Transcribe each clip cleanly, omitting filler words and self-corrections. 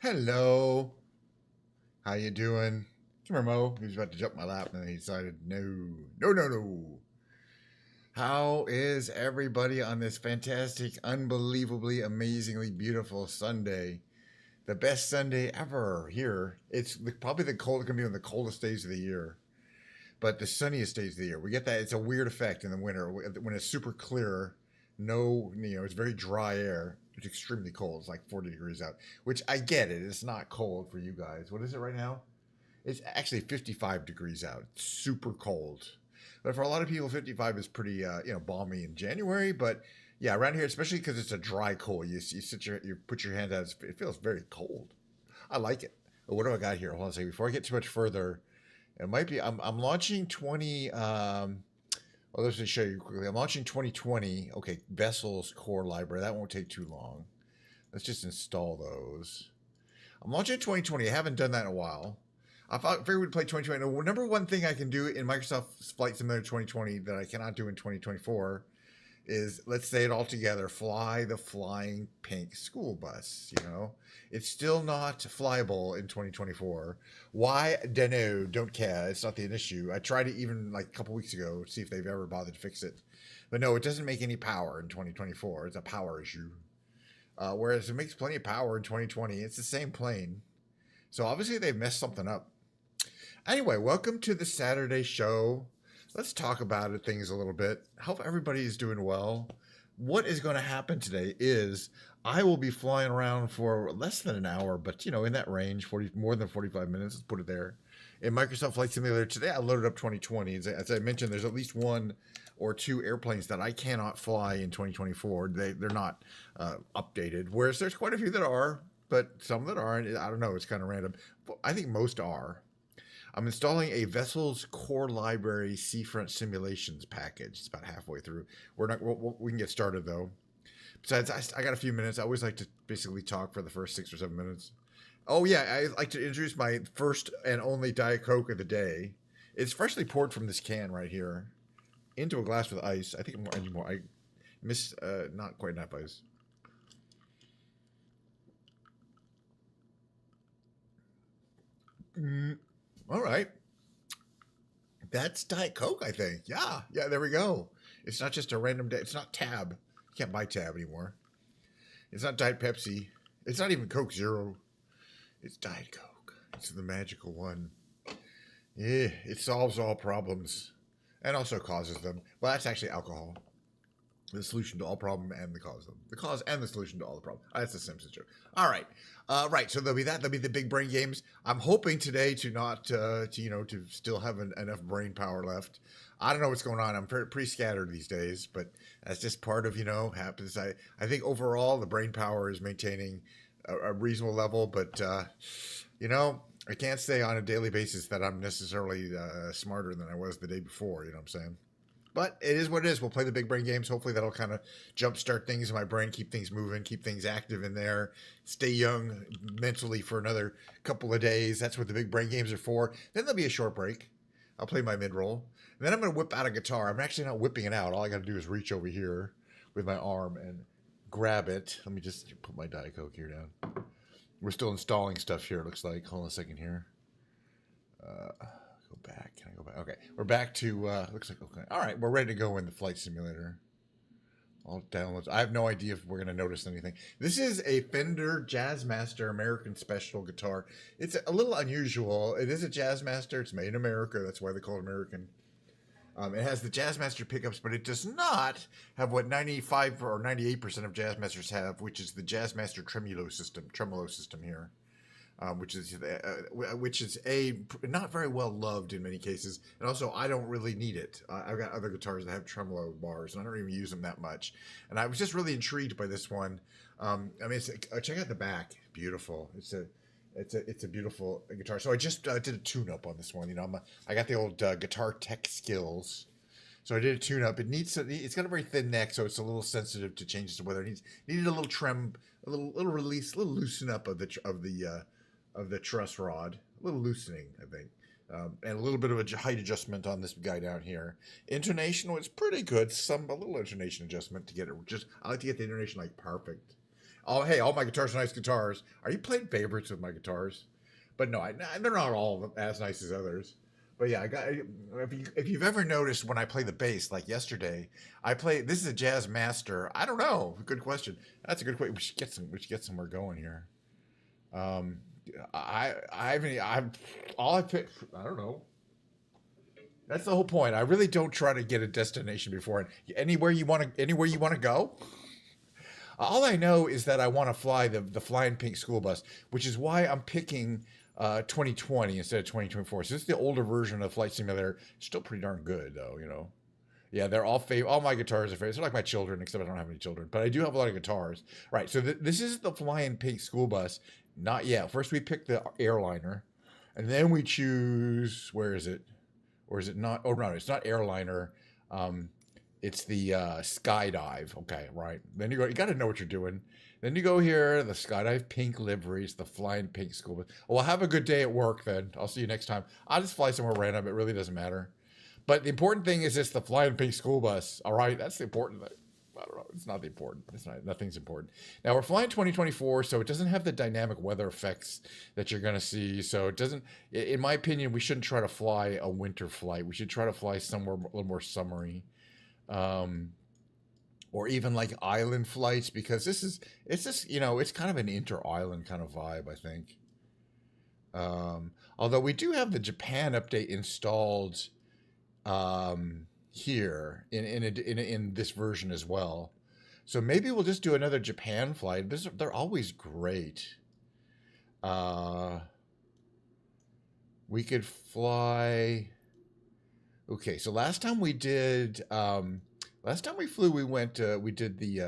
Hello. How you doing? Come here, Mo. He was about to jump my lap, and then he decided, no, no, no, no. How is everybody on this fantastic, unbelievably, amazingly beautiful Sunday? The best Sunday ever here. It's probably going to be one of the coldest days of the year, but the sunniest days of the year. We get that. It's a weird effect in the winter when it's super clear. No, it's very dry air. It's extremely cold. It's like 40 degrees out, which I get it. It's not cold for you guys. What is it right now? It's actually 55 degrees out. It's super cold. But for a lot of people, 55 is pretty, balmy in January. But yeah, around here, especially because it's a dry cold, you put your hand out. It feels very cold. I like it. But what do I got here? Hold on a second. Before I get too much further, it might be. I'm launching 20. Well, let's just show you quickly. I'm launching 2020. Okay, Vessels Core Library. That won't take too long. Let's just install those. I'm launching 2020. I haven't done that in a while. I figured we'd play 2020. The number one thing I can do in Microsoft Flight Simulator 2020 that I cannot do in 2024 is, let's say it all together, fly the flying pink school bus. It's still not flyable in 2024. Why? Dunno, don't care. It's not the issue. I tried it even like a couple weeks ago to see if they've ever bothered to fix it, but no, it doesn't make any power in 2024. It's a power issue. Whereas it makes plenty of power in 2020. It's the same plane, so obviously they've messed something up. Anyway, welcome to the Saturday show. Let's talk about things a little bit. Hope everybody is doing well. What is going to happen today is I will be flying around for less than an hour, but in that range, more than 45 minutes. Let's put it there. In Microsoft Flight Simulator today, I loaded up 2020. As I mentioned, there's at least one or two airplanes that I cannot fly in 2024. They're not updated. Whereas there's quite a few that are, but some that aren't. I don't know. It's kind of random. I think most are. I'm installing a Vessels Core Library Seafront Simulations package. It's about halfway through. We can get started though. Besides, I got a few minutes. I always like to basically talk for the first 6 or 7 minutes. Oh yeah, I like to introduce my first and only Diet Coke of the day. It's freshly poured from this can right here into a glass with ice. I think I need more. I missed not quite enough ice. All right. That's Diet Coke, I think. Yeah, there we go. It's not just a random day. It's not Tab. You can't buy Tab anymore. It's not Diet Pepsi. It's not even Coke Zero. It's Diet Coke. It's the magical one. Yeah, it solves all problems and also causes them. Well, that's actually alcohol. The solution to all problem and the cause of them. The cause and the solution to all the problem. That's the Simpsons joke. All right. Right. So there'll be that. There'll be the big brain games. I'm hoping today to not, to still have enough brain power left. I don't know what's going on. I'm pretty scattered these days, but that's just part of, happens. I think overall the brain power is maintaining a reasonable level, but, I can't say on a daily basis that I'm necessarily smarter than I was the day before. You know what I'm saying? But it is what it is. We'll play the big brain games. Hopefully that'll kind of jumpstart things in my brain, keep things moving, keep things active in there, stay young mentally for another couple of days. That's what the big brain games are for. Then there'll be a short break. I'll play my mid-roll. And then I'm going to whip out a guitar. I'm actually not whipping it out. All I got to do is reach over here with my arm and grab it. Let me just put my Diet Coke here down. We're still installing stuff here, it looks like. Hold on a second here. Go back. Can I go back? Okay. We're back to, looks like, okay. All right. We're ready to go in the flight simulator. All downloads. I have no idea if we're going to notice anything. This is a Fender Jazzmaster American Special guitar. It's a little unusual. It is a Jazzmaster. It's made in America. That's why they call it American. It has the Jazzmaster pickups, but it does not have what 95 or 98% of Jazzmasters have, which is the Jazzmaster tremolo system here. Which is a not very well loved in many cases, and also I don't really need it. I've got other guitars that have tremolo bars, and I don't even use them that much. And I was just really intrigued by this one. Check out the back, beautiful. It's a beautiful guitar. So I just did a tune-up on this one. I got the old Guitar Tech skills. So I did a tune-up. It's got a very thin neck, so it's a little sensitive to changes of weather. It needed a little trim, a little release, a little loosen up of the truss rod, a little loosening, I think, and a little bit of a height adjustment on this guy down here. Intonation was pretty good. A little intonation adjustment to get it. I like to get the intonation like perfect. Oh, hey, all my guitars are nice guitars. Are you playing favorites with my guitars? But no, they're not all as nice as others. But yeah, I got. If you've ever noticed when I play the bass, like yesterday, I play. This is a Jazzmaster. I don't know. Good question. That's a good question. We should get some. We should get somewhere going here. Um, I mean, I'm all I pick. I don't know. That's the whole point. I really don't try to get a destination before. Anywhere you want to go. All I know is that I want to fly the Flying Pink school bus, which is why I'm picking 2020 instead of 2024. So this is the older version of Flight Simulator. Still pretty darn good though, you know. Yeah, they're all favorite. All my guitars are favorites. They're like my children, except I don't have any children. But I do have a lot of guitars. Right. So this is the Flying Pink school bus. Not yet. First we pick the airliner, and then we choose. Where is it? Or is it not? Oh no, it's not airliner. It's the skydive. Okay, right. Then you go. You got to know what you're doing. Then you go here. The skydive pink liveries. The Flying Pink school bus. Well, have a good day at work. Then I'll see you next time. I'll just fly somewhere random. It really doesn't matter. But the important thing is it's the Flying Pink school bus. All right, that's the important thing. I don't know. It's not the important. It's not. Nothing's important. Now we're flying 2024, so it doesn't have the dynamic weather effects that you're gonna see. So it doesn't. In my opinion, we shouldn't try to fly a winter flight. We should try to fly somewhere a little more summery, um, or even like island flights because it's just it's kind of an inter-island kind of vibe. I think. Although we do have the Japan update installed here in this version as well. So maybe we'll just do another Japan flight. They're always great. We could fly. Okay, so last time we flew, we did the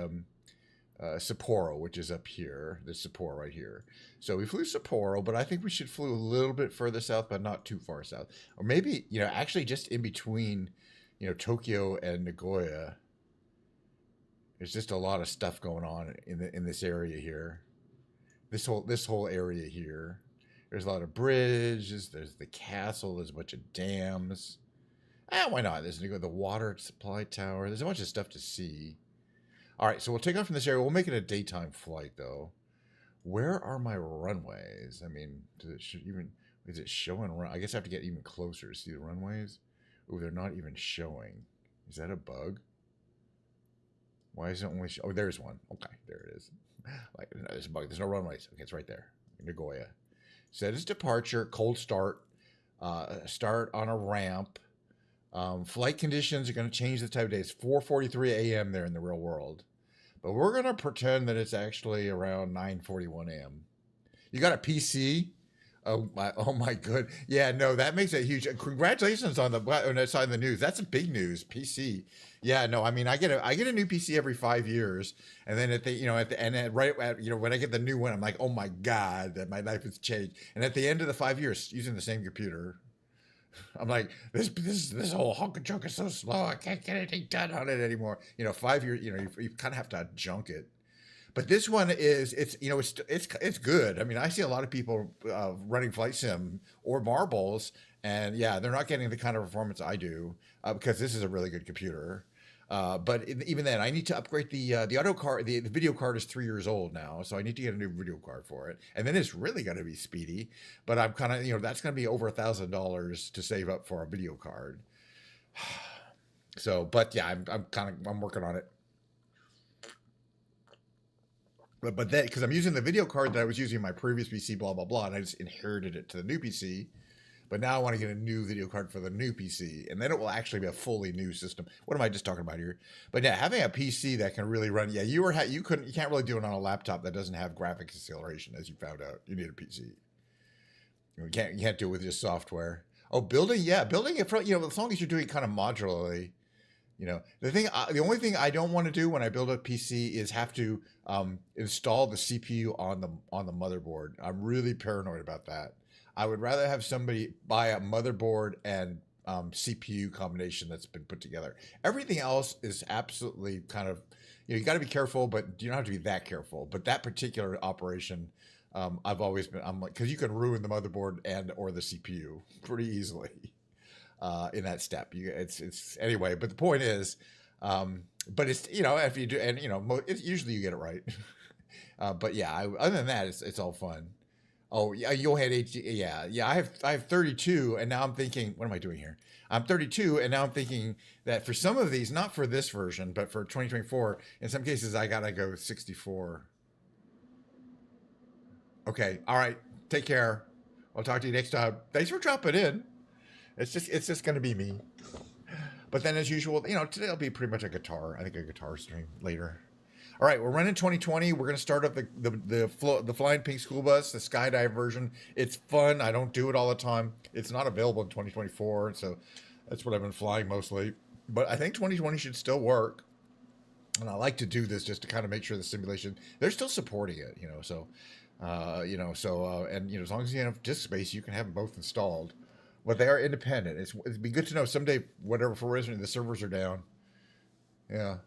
Sapporo, which is up here. The Sapporo right here. So we flew Sapporo, but I think we should flew a little bit further south, but not too far south. Or maybe, actually just in between, Tokyo and Nagoya. There's just a lot of stuff going on in this area here. This whole area here. There's a lot of bridges. There's the castle. There's a bunch of dams. Why not? There's the water supply tower. There's a bunch of stuff to see. All right, so we'll take off from this area. We'll make it a daytime flight, though. Where are my runways? I mean, is it showing? I guess I have to get even closer to see the runways. Ooh, they're not even showing. Is that a bug? Why is it only? Oh, there's one. Okay, there it is. Like, no, there's a bug. There's no runways. Okay, it's right there. Nagoya. Set as departure. Cold start. Start on a ramp. Flight conditions are going to change the type of day. It's 4:43 a.m. there in the real world. But we're going to pretend that it's actually around 9:41 a.m. You got a PC? Oh my good. Yeah, no, that makes a huge congratulations on the news. That's a big news. PC. Yeah, no, I mean I get a new PC every 5 years, and then when I get the new one, I'm like, oh my God, that my life has changed. And at the end of the 5 years, using the same computer, I'm like, this whole hunk of junk is so slow. I can't get anything done on it anymore. 5 years, you kind of have to junk it. But this one it's good. I mean, I see a lot of people running Flight Sim or Marbles, and yeah, they're not getting the kind of performance I do because this is a really good computer. But even then, I need to upgrade the auto card. The video card is 3 years old now, so I need to get a new video card for it. And then it's really going to be speedy. But I'm kind of that's going to be over $1,000 to save up for a video card. So, but yeah, I'm working on it. But then, because I'm using the video card that I was using in my previous PC, blah, blah, blah, and I just inherited it to the new PC. But now I want to get a new video card for the new PC, and then it will actually be a fully new system. What am I just talking about here? But yeah, having a PC that can really run, you can't really do it on a laptop that doesn't have graphics acceleration, as you found out. You need a PC. You can't do it with just software. Oh, building it for as long as you're doing kind of modularly. The only thing I don't want to do when I build a PC is have to install the CPU on the motherboard. I'm really paranoid about that. I would rather have somebody buy a motherboard and CPU combination that's been put together. Everything else is absolutely kind of, you got to be careful, but you don't have to be that careful. But that particular operation, I'm like, because you can ruin the motherboard or the CPU pretty easily. In that step, it's anyway. But the point is, but it's if you do, and usually you get it right. But yeah, other than that, it's all fun. Oh yeah, you'll hit HD. Yeah. I have 32, and now I'm thinking, what am I doing here? I'm 32, and now I'm thinking that for some of these, not for this version, but for 2024, in some cases, I gotta go 64. Okay, all right. Take care. I'll talk to you next time. Thanks for dropping in. It's just gonna be me. But then, as usual, today will be pretty much a guitar. I think a guitar stream later. All right, we're running 2020. We're going to start up the Flying Pink School Bus, the skydive version. It's fun. I don't do it all the time. It's not available in 2024, so that's what I've been flying mostly. But I think 2020 should still work. And I like to do this just to kind of make sure the simulation, they're still supporting it, so as long as you have disk space, you can have them both installed. But they are independent. It'd be good to know someday, whatever for reason the servers are down. Yeah.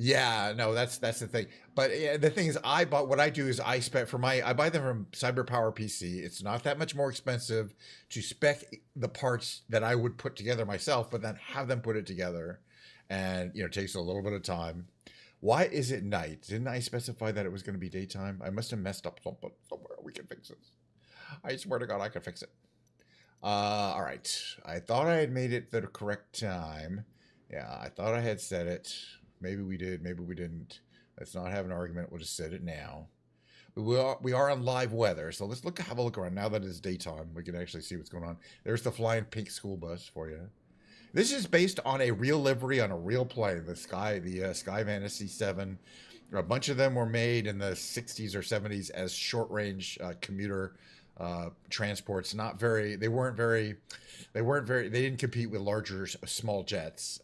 Yeah, no, that's the thing. But yeah, the thing is, what I do is I buy them from CyberPower PC. It's not that much more expensive to spec the parts that I would put together myself, but then have them put it together, and it takes a little bit of time. Why is it night? Didn't I specify that it was going to be daytime? I must have messed up somewhere. We can fix this. I swear to God, I can fix it. All right. I thought I had made it the correct time. Yeah, I thought I had set it. Maybe we did. Maybe we didn't. Let's not have an argument. We'll just set it now. We are on live weather, so let's have a look around. Now that it's daytime, we can actually see what's going on. There's the Flying Pink School Bus for you. This is based on a real livery on a real plane, the Skyvan SC7. A bunch of them were made in the 60s or 70s as short-range commuter transports. They didn't compete with larger small jets,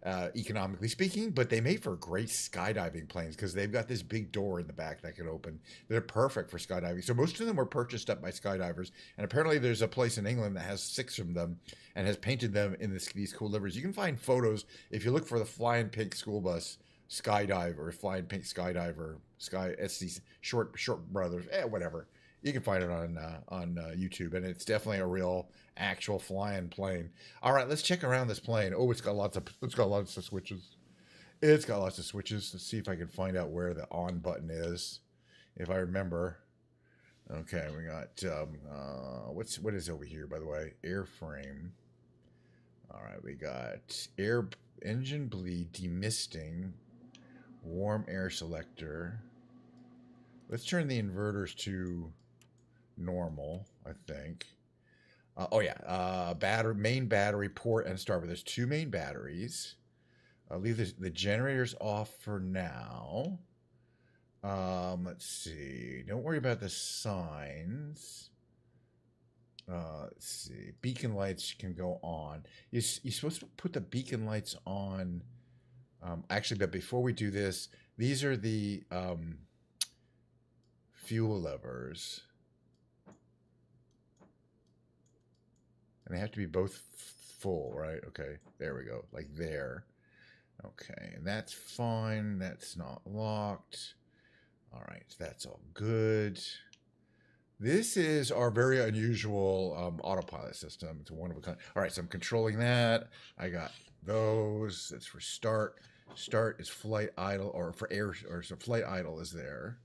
economically speaking, but they made for great skydiving planes because they've got this big door in the back that can open. They're perfect for skydiving. So most of them were purchased up by skydivers, and apparently there's a place in England that has 6 of them and has painted them in these cool liveries. You can find photos if you look for the Flying Pink School Bus skydiver, Flying Pink Skydiver, Sky SC Short Brothers, whatever. You can find it on YouTube, and it's definitely a real, actual flying plane. All right, let's check around this plane. Oh, it's got lots of switches. It's got lots of switches. Let's see if I can find out where the on button is, if I remember. Okay, we got what is over here, by the way? Airframe. All right, we got engine bleed, demisting, warm air selector. Let's turn the inverters to normal, I think. Main battery port and starboard. There's 2 main batteries. I'll leave the generators off for now. Let's see. Don't worry about the signs. Let's see. Beacon lights can go on. You're supposed to put the beacon lights on. Actually, but before we do this, these are the fuel levers. And they have to be both full, right? Okay, there we go. Like there. Okay, and that's fine. That's not locked. All right, that's all good. This is our very unusual autopilot system. It's one of a kind. All right, so I'm controlling that. I got those. That's for start. Start is flight idle, or for air, or so flight idle is there.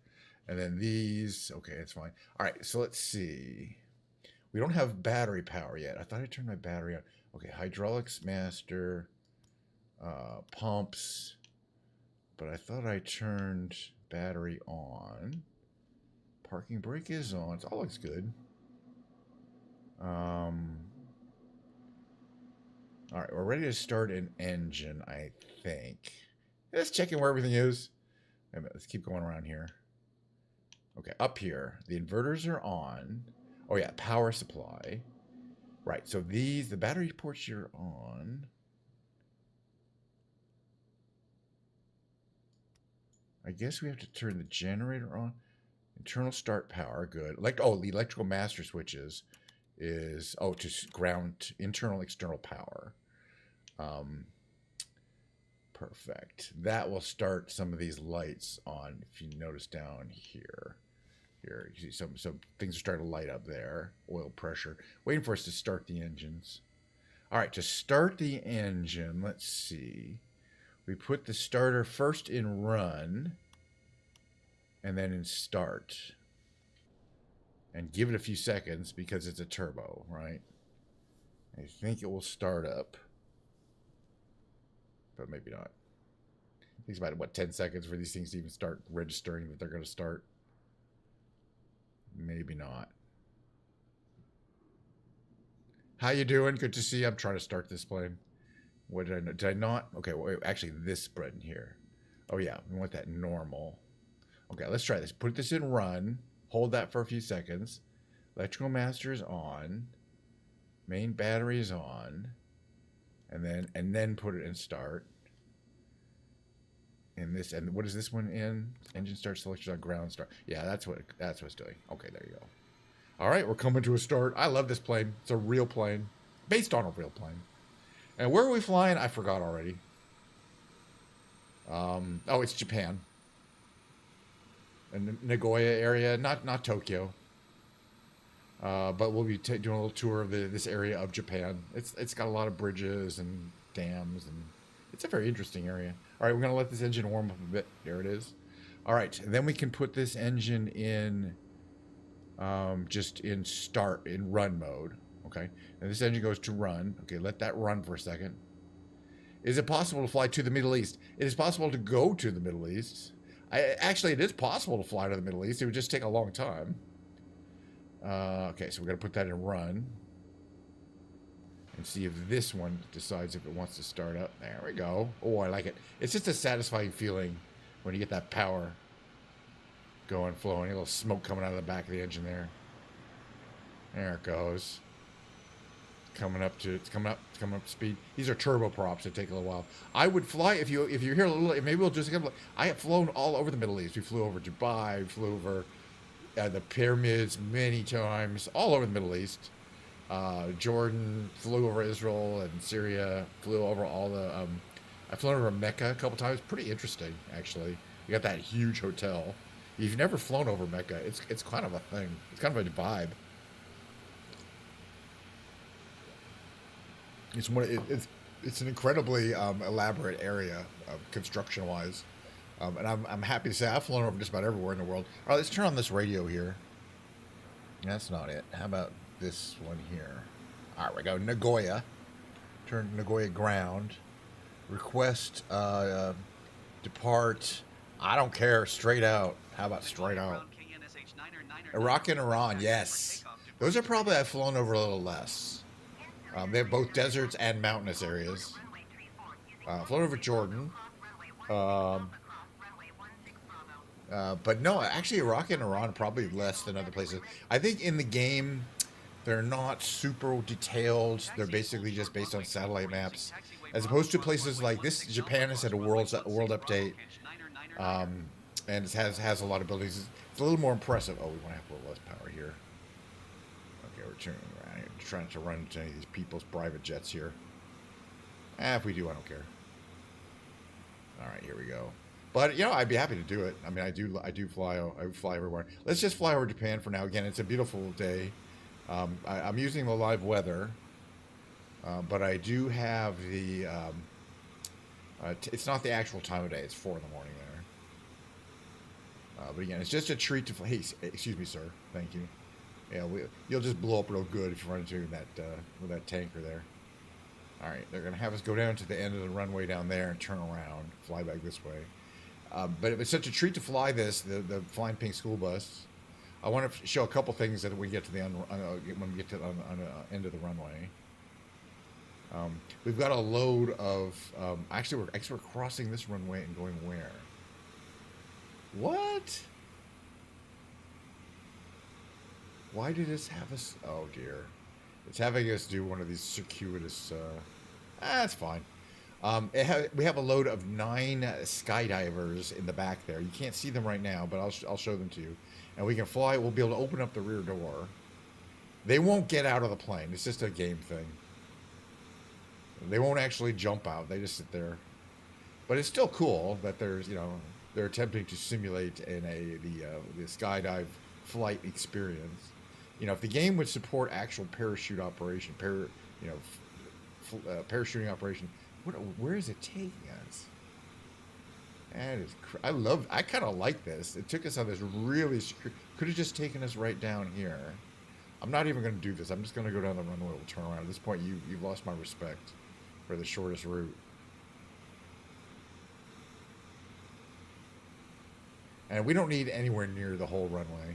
And then these, okay, that's fine. All right, so let's see. We don't have battery power yet. I thought I turned my battery on. Okay, hydraulics master, pumps, but I thought I turned battery on. Parking brake is on. It all looks good. All right, we're ready to start an engine, I think. Let's check in where everything is. Wait a minute, let's keep going around here. Okay, up here, the inverters are on. Oh yeah, power supply. Right, so the battery ports you're on. I guess we have to turn the generator on. Internal start power, good. The electrical master switches is, to ground internal, external power. Perfect. That will start some of these lights on, if you notice down here. Here, you see some things are starting to light up there. Oil pressure. Waiting for us to start the engines. All right, to start the engine, let's see. We put the starter first in run. and then in start. And give it a few seconds because it's a turbo, right? I think it will start up. But maybe not. It takes about, what, 10 seconds for these things to even start registering that they're going to start. Maybe not. How you doing? Good to see you. I'm trying to start this plane. What did I know? Did I not? Okay, well, actually, this button here. Oh, yeah. We want that normal. Okay, let's try this. Put this in run. Hold that for a few seconds. Electrical master is on. Main battery is on. And then put it in start. And this, and what is this one in? Engine start selection on ground start. Yeah, that's what it's doing. Okay, there you go. All right, we're coming to a start. I love this plane. It's a real plane, based on a real plane. And where are we flying? I forgot already. Oh, it's Japan. In Nagoya area, not Tokyo. But we'll be doing a little tour of this area of Japan. It's got a lot of bridges and dams, and it's a very interesting area. All right, we're gonna let this engine warm up a bit. There it is. All right, and then we can put this engine in, just in run mode. Okay, and this engine goes to run. Okay, let that run for a second. Is it possible to fly to the Middle East? It is possible to go to the Middle East. Actually, it is possible to fly to the Middle East. It would just take a long time. Okay, so we're going to put that in run. And see if this one decides if it wants to start up. There we go. Oh, I like it. It's just a satisfying feeling when you get that power going, flowing. A little smoke coming out of the back of the engine there. There it goes. It's coming up to speed. These are turboprops that take a little while. I would fly if you're here a little. Maybe we'll just. I have flown all over the Middle East. We flew over Dubai. We flew over the pyramids many times, all over the Middle East. Jordan, flew over Israel and Syria. Flew over all the. I've flown over Mecca a couple times. Pretty interesting, actually. You got that huge hotel. If you've never flown over Mecca, it's kind of a thing. It's kind of a vibe. It's an incredibly elaborate area, construction-wise, and I'm happy to say I've flown over just about everywhere in the world. All right, let's turn on this radio here. That's not it. How about this one here? All right, we go Nagoya. Turn Nagoya ground. Request depart. I don't care. Straight out. How about straight out? Iraq and Iran. Yes, those are probably I've flown over a little less. They have both deserts and mountainous areas. Flown over Jordan. But no, actually Iraq and Iran probably less than other places. I think in the game, they're not super detailed. They're basically just based on satellite maps. As opposed to places like this, Japan has had a world update. And it has a lot of buildings. It's a little more impressive. Oh, we want to have a little less power here. Okay, we're turning around. Trying to run into any of these people's private jets here. If we do, I don't care. All right, here we go. But I'd be happy to do it. I mean, I do fly. I fly everywhere. Let's just fly over Japan for now. Again, it's a beautiful day. I'm using the live weather, but I do have the. It's not the actual time of day. It's 4 in the morning there. But again, it's just a treat to fly. Hey, excuse me, sir. Thank you. Yeah, you'll just blow up real good if you run into that with that tanker there. All right, they're gonna have us go down to the end of the runway down there and turn around, fly back this way. But it's such a treat to fly this, the Flying Pink school bus. I want to show a couple things that we get to the end when we get to the end of the runway. We've got a load of actually we're crossing this runway and going where? What? Why did this have us? Oh dear, it's having us do one of these circuitous. That's fine. We have a load of 9 skydivers in the back there. You can't see them right now, but I'll show them to you. And we can fly. We'll be able to open up the rear door. They won't get out of the plane. It's just a game thing. They won't actually jump out. They just sit there. But it's still cool that there's they're attempting to simulate the skydive flight experience. If the game would support actual parachute operation, parachuting operation, where is it taking us? That is, I kind of like this. It took us on this really, could have just taken us right down here. I'm not even going to do this. I'm just going to go down the runway. We'll turn around. At this point, you've lost my respect for the shortest route. And we don't need anywhere near the whole runway.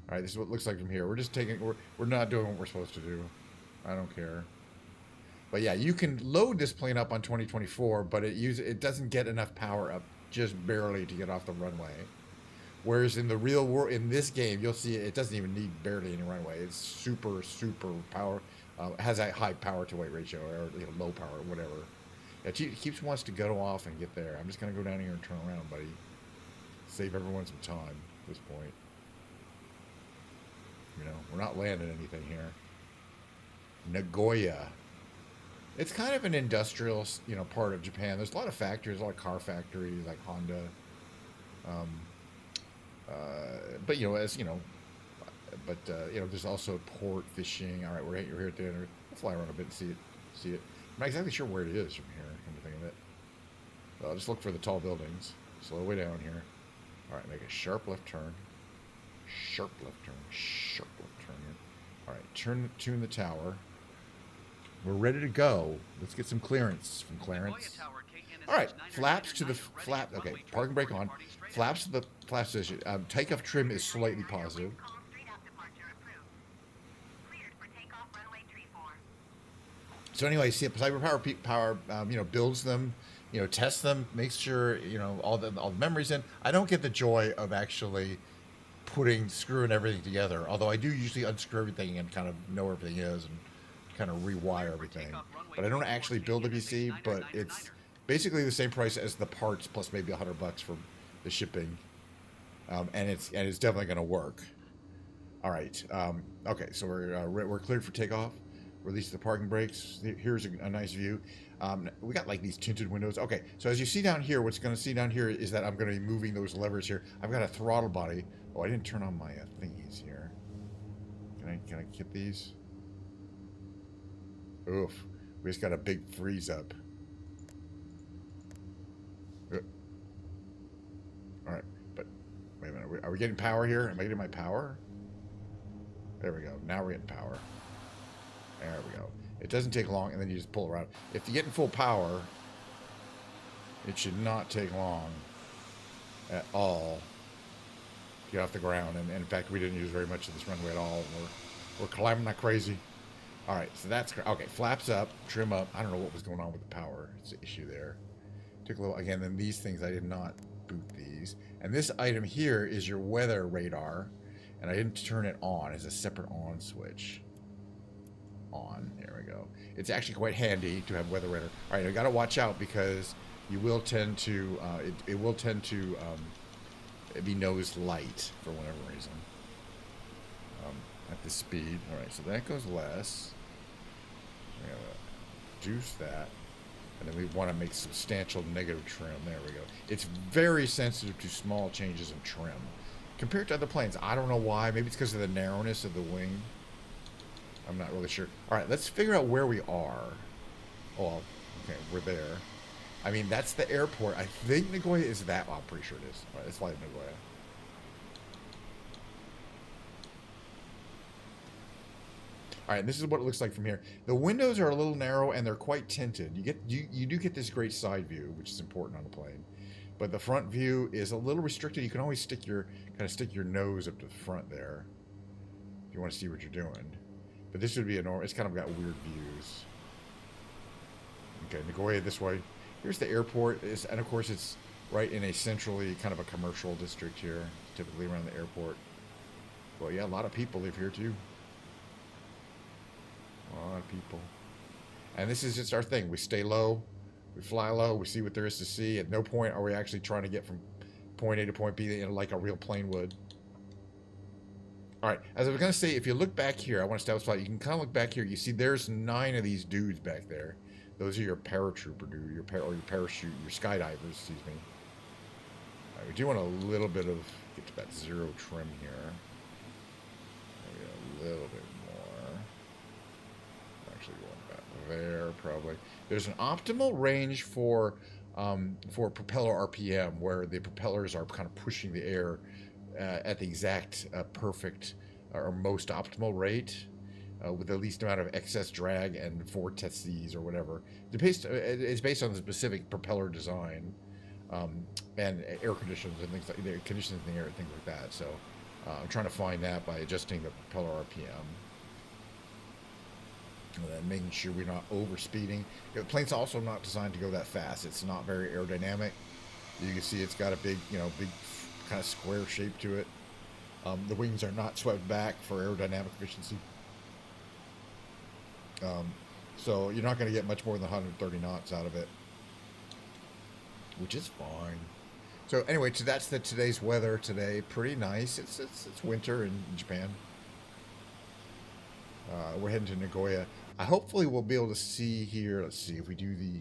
All right, this is what it looks like from here. We're just taking, we're not doing what we're supposed to do. I don't care. But yeah, you can load this plane up on 2024, but it doesn't get enough power up just barely to get off the runway. Whereas in the real world, in this game, you'll see it doesn't even need barely any runway. It's super power. It has a high power to weight ratio, or low power, whatever. It keeps wants to go off and get there. I'm just gonna go down here and turn around, buddy. Save everyone some time at this point. You know, we're not landing anything here. Nagoya. It's kind of an industrial, part of Japan. There's a lot of factories, a lot of car factories like Honda. But there's also port, fishing. All right, we're here at the end. We'll fly around a bit and see it. I'm not exactly sure where it is from here. Come to think of it. Well, just look for the tall buildings. Slow way down here. All right, make a sharp left turn. Sharp left turn. Sharp left turn here. All right, tune the tower. We're ready to go. Let's get some clearance from Clarence. All right, flaps to the flap. Okay, parking brake on. Flaps to the flap position. Takeoff trim is slightly positive. So anyway, see, Cyber Power, builds them, tests them, makes sure all the memories in. I don't get the joy of actually screwing everything together. Although I do usually unscrew everything and kind of know everything is and kind of rewire everything. But I don't actually build a PC. But it's basically the same price as the parts plus maybe $100 for the shipping, and it's definitely going to work. All right. Okay, so we're cleared for takeoff. Release the parking brakes. Here's a nice view. We got like these tinted windows. Okay, so as you see down here, what's going to see down here is that I'm going to be moving those levers here. I've got a throttle body. Oh, I didn't turn on my thingies here. Can I get these? Oof. We just got a big freeze up. All right, but wait a minute. Are we getting power here? Am I getting my power? There we go. Now we're getting power. There we go. It doesn't take long, and then you just pull around. If you get in full power, it should not take long at all to get off the ground. And in fact, we didn't use very much of this runway at all. We're climbing like crazy. All right, so that's okay. Flaps up, trim up. I don't know what was going on with the power. It's an issue there. Took a little again. Then these things, I did not boot these. And this item here is your weather radar, and I didn't turn it on as a separate on switch. On. There we go. It's actually quite handy to have weather radar. All right, I got to watch out because you will tend to it will tend to be nose light for whatever reason at this speed. All right, so that goes less. We gotta juice that, and then we want to make substantial negative trim. There we go. It's very sensitive to small changes in trim compared to other planes. I don't know why. Maybe it's because of the narrowness of the wing. I'm not really sure. All right, let's figure out where we are. Oh, okay, we're there. I mean, that's the airport. I think Nagoya is that. Oh, I'm pretty sure it is. All right, let's fly to Nagoya. All right, this is what it looks like from here. The windows are a little narrow and they're quite tinted. You do get this great side view, which is important on the plane. But the front view is a little restricted. You can always stick your nose up to the front there if you want to see what you're doing. But this would be a normal. It's kind of got weird views. Okay, Nagoya this way. Here's the airport, and of course it's right in a centrally kind of a commercial district here, typically around the airport. Well, yeah, a lot of people live here too. A lot of people. And this is just our thing. We stay low, we fly low, we see what there is to see. At no point are we actually trying to get from point A to point B like a real plane would. All right, as I was going to say, if you look back here, I want to establish a spot. You can kind of look back here. You see there's 9 of these dudes back there. Those are your paratrooper dude, your parachute, your skydivers, excuse me. All right, we do want a little bit of, get to that 0 trim here. Maybe a little bit more. All right, actually going back there, probably. There's an optimal range for propeller RPM, where the propellers are kind of pushing the air at the exact perfect or most optimal rate, with the least amount of excess drag and vortices or whatever. It's based on the specific propeller design, and air conditions and things like the conditions in the air, things like that. So I'm trying to find that by adjusting the propeller RPM. And then making sure we're not over speeding. The plane's also not designed to go that fast. It's not very aerodynamic. You can see it's got a big kind of square shape to it. The wings are not swept back for aerodynamic efficiency. So you're not going to get much more than 130 knots out of it, which is fine. So anyway, that's today's weather today. Pretty nice. It's winter in Japan. We're heading to Nagoya. Hopefully we'll be able to see here. Let's see if we do the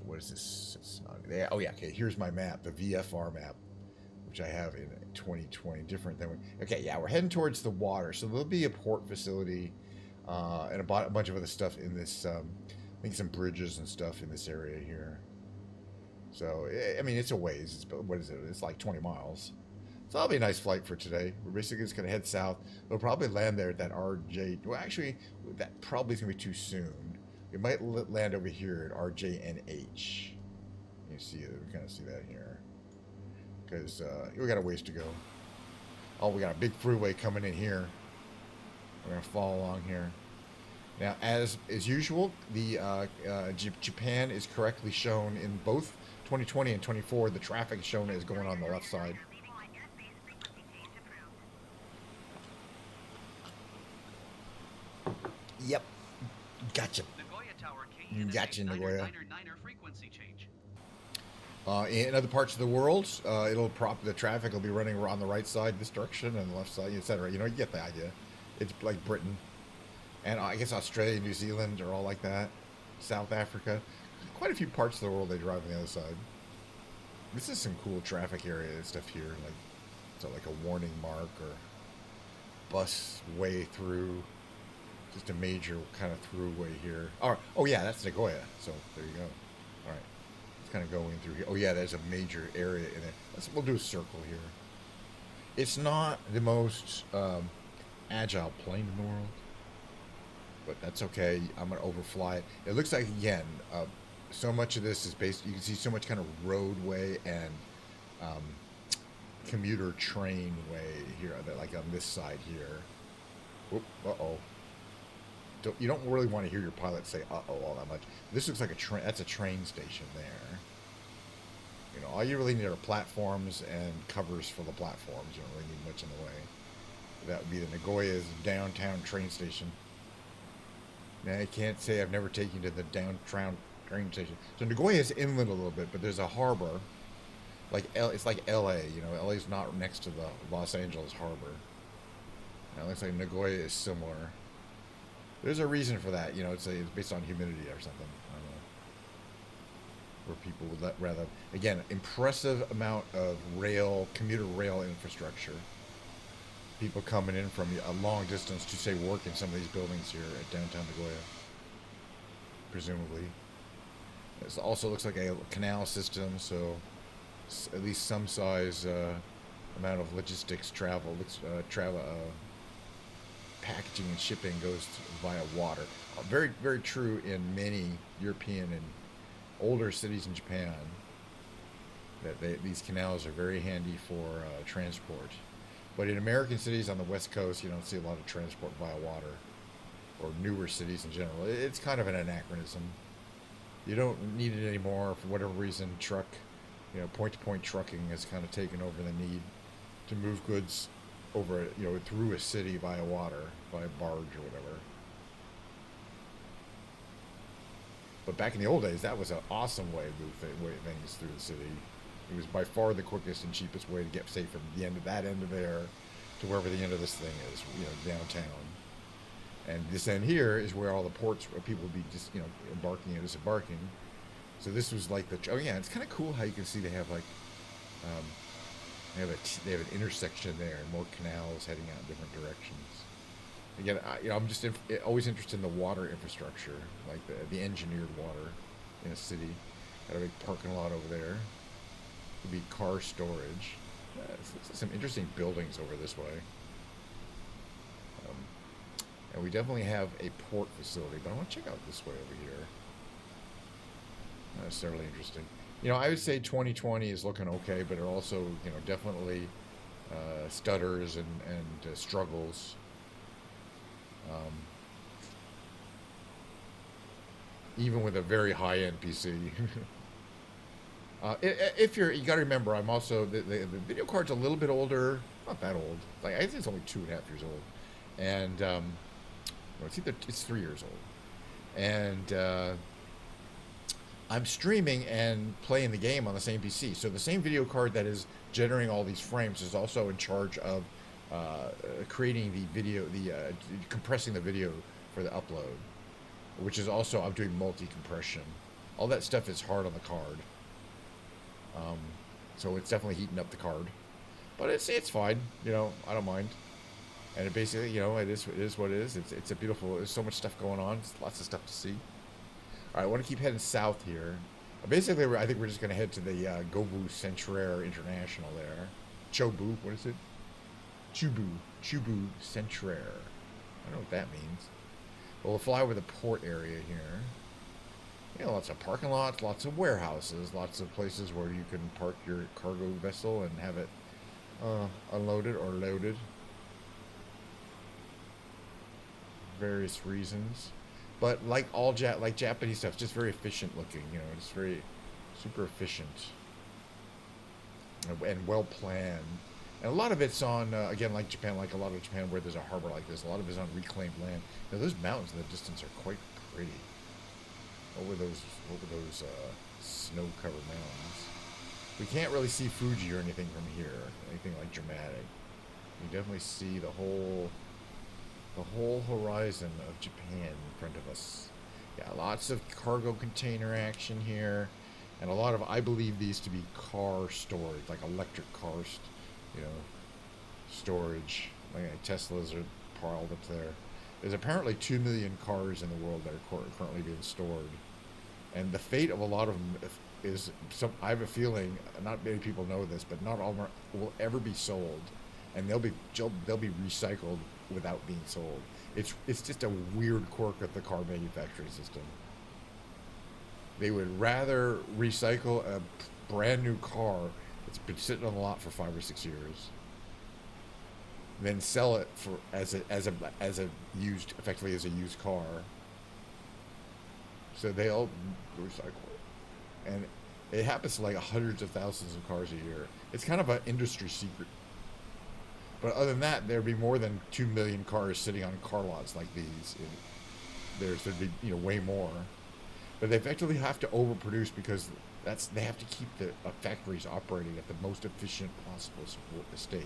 what is this? It's not, oh yeah, okay. Here's my map, the VFR map, which I have in 2020. Different than okay, yeah. We're heading towards the water, so there'll be a port facility and a bunch of other stuff in this. I think some bridges and stuff in this area here. So I mean, it's a ways. What is it? It's like 20 miles. So that'll be a nice flight for today. We're basically just going to head south. We'll probably land there at that RJ. Well, actually, that probably is going to be too soon. We might land over here at RJNH. You see it. We kind of see that here. Because we got a ways to go. Oh, we got a big freeway coming in here. We're going to follow along here. Now, as usual, the Japan is correctly shown in both 2020 and 24. The traffic is shown as going on the left side. Yep. Gotcha. Gotcha, Nagoya. In other parts of the world, the traffic will be running on the right side, this direction, and the left side, etc. You know, you get the idea. It's like Britain. And I guess Australia, New Zealand are all like that. South Africa. Quite a few parts of the world they drive on the other side. This is some cool traffic area and stuff here. Like a warning mark or bus way through. Just a major kind of throughway here. Oh yeah, that's Nagoya. So there you go. All right. It's kind of going through here. Oh yeah, there's a major area in it. We'll do a circle here. It's not the most agile plane in the world, but that's okay. I'm going to overfly it. It looks like, again, so much of this is based, you can see so much kind of roadway and commuter train way here, like on this side here. Whoop, uh-oh. You don't really want to hear your pilot say uh-oh all that much. This looks like a train. That's a train station there. You know, all you really need are platforms and covers for the platforms. You don't really need much in the way. That would be the Nagoya's downtown train station. Now, I can't say I've never taken you to the downtown train station. So Nagoya is inland a little bit, but there's a harbor. It's like LA. You know, LA's not next to the Los Angeles harbor. Now, it looks like Nagoya is similar. There's a reason for that, you know. It's based on humidity or something. I don't know. Where people would rather, again, impressive amount of commuter rail infrastructure. People coming in from a long distance to say work in some of these buildings here at downtown Nagoya, presumably. It also looks like a canal system, so at least some size amount of logistics travel. Packaging and shipping goes via water. Very, very true in many European and older cities in Japan. That these canals are very handy for transport. But in American cities on the West Coast, you don't see a lot of transport via water, or newer cities in general. It's kind of an anachronism. You don't need it anymore for whatever reason. Point-to-point trucking has kind of taken over the need to move goods over, through a city via water, by barge or whatever. But back in the old days, that was an awesome way to move things through the city. It was by far the quickest and cheapest way to get, say, from the end of that end of there to wherever the end of this thing is, downtown. And this end here is where all the ports, where people would be just, embarking and disembarking. So this was like it's kind of cool how you can see they have like, they have an intersection there and more canals heading out in different directions. Again, I'm just always interested in the water infrastructure, like the engineered water in a city. Got a big parking lot over there. Could be car storage. Some interesting buildings over this way. Um, and we definitely have a port facility, but I want to check out this way over here. Not necessarily interesting. I would say 2020 is looking okay, but it also, definitely stutters and struggles. Even with a very high-end PC. If you got to remember, I'm also the video card's a little bit older, not that old. Like I think it's only 2.5 years old, and it's 3 years old, and I'm streaming and playing the game on the same PC. So the same video card that is generating all these frames is also in charge of creating the video, compressing the video for the upload, which is also, I'm doing multi-compression. All that stuff is hard on the card. So it's definitely heating up the card. But it's fine, I don't mind. And it basically, it is what it is. It's a beautiful, there's so much stuff going on. It's lots of stuff to see. All right, I want to keep heading south here. Basically, I think we're just going to head to the Gobu Centraire International there. Chobu, what is it? Chubu Centraire. I don't know what that means. But we'll fly over the port area here. Lots of parking lots, lots of warehouses, lots of places where you can park your cargo vessel and have it unloaded or loaded. Various reasons. But like all Japanese stuff, it's just very efficient looking, it's very super efficient and well planned. And a lot of it's on, again, like Japan, like a lot of Japan where there's a harbor like this, a lot of it's on reclaimed land. Those mountains in the distance are quite pretty. Over those snow-covered mountains. We can't really see Fuji or anything from here, anything like dramatic. You definitely see the whole horizon of Japan in front of us. Yeah, lots of cargo container action here, and a lot of, I believe these to be car storage, like electric cars, storage. Like Teslas are piled up there. There's apparently 2 million cars in the world that are currently being stored. And the fate of a lot of them is, I have a feeling, not many people know this, but not all will ever be sold. And they'll be recycled without being sold. It's just a weird quirk of the car manufacturing system. They would rather recycle a brand new car that's been sitting on the lot for 5 or 6 years than sell it for as a used, effectively as a used car. So they'll recycle it, and it happens to like hundreds of thousands of cars a year. It's kind of an industry secret. But other than that, there'd be more than 2 million cars sitting on car lots like these. There'd be way more, but they effectively have to overproduce because they have to keep the factories operating at the most efficient possible state,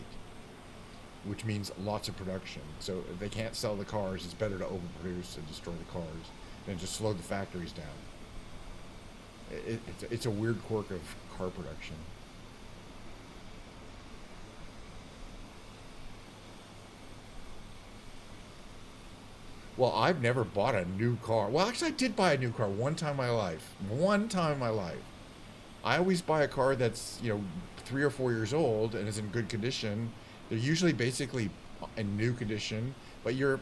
which means lots of production. So if they can't sell the cars, it's better to overproduce and destroy the cars than just slow the factories down. It's a weird quirk of car production. Well, I've never bought a new car. Well, actually, I did buy a new car one time in my life. One time in my life. I always buy a car that's, 3 or 4 years old and is in good condition. They're usually basically in new condition, but you're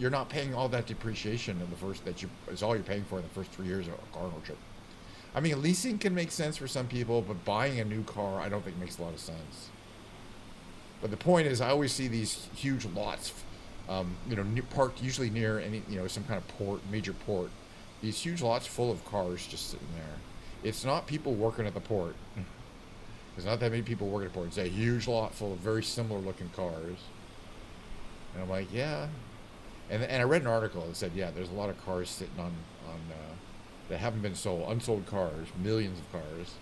not paying all that depreciation in the first, is all you're paying for in the first 3 years of car ownership. I mean, leasing can make sense for some people, but buying a new car, I don't think makes a lot of sense. But the point is, I always see these huge lots, parked usually near any, some kind of port, major port. These huge lots full of cars just sitting there. It's not people working at the port. There's not that many people working at the port. It's a huge lot full of very similar looking cars. And I'm like, yeah. And I read an article that said, yeah, there's a lot of cars sitting on that haven't been sold, unsold cars, millions of cars.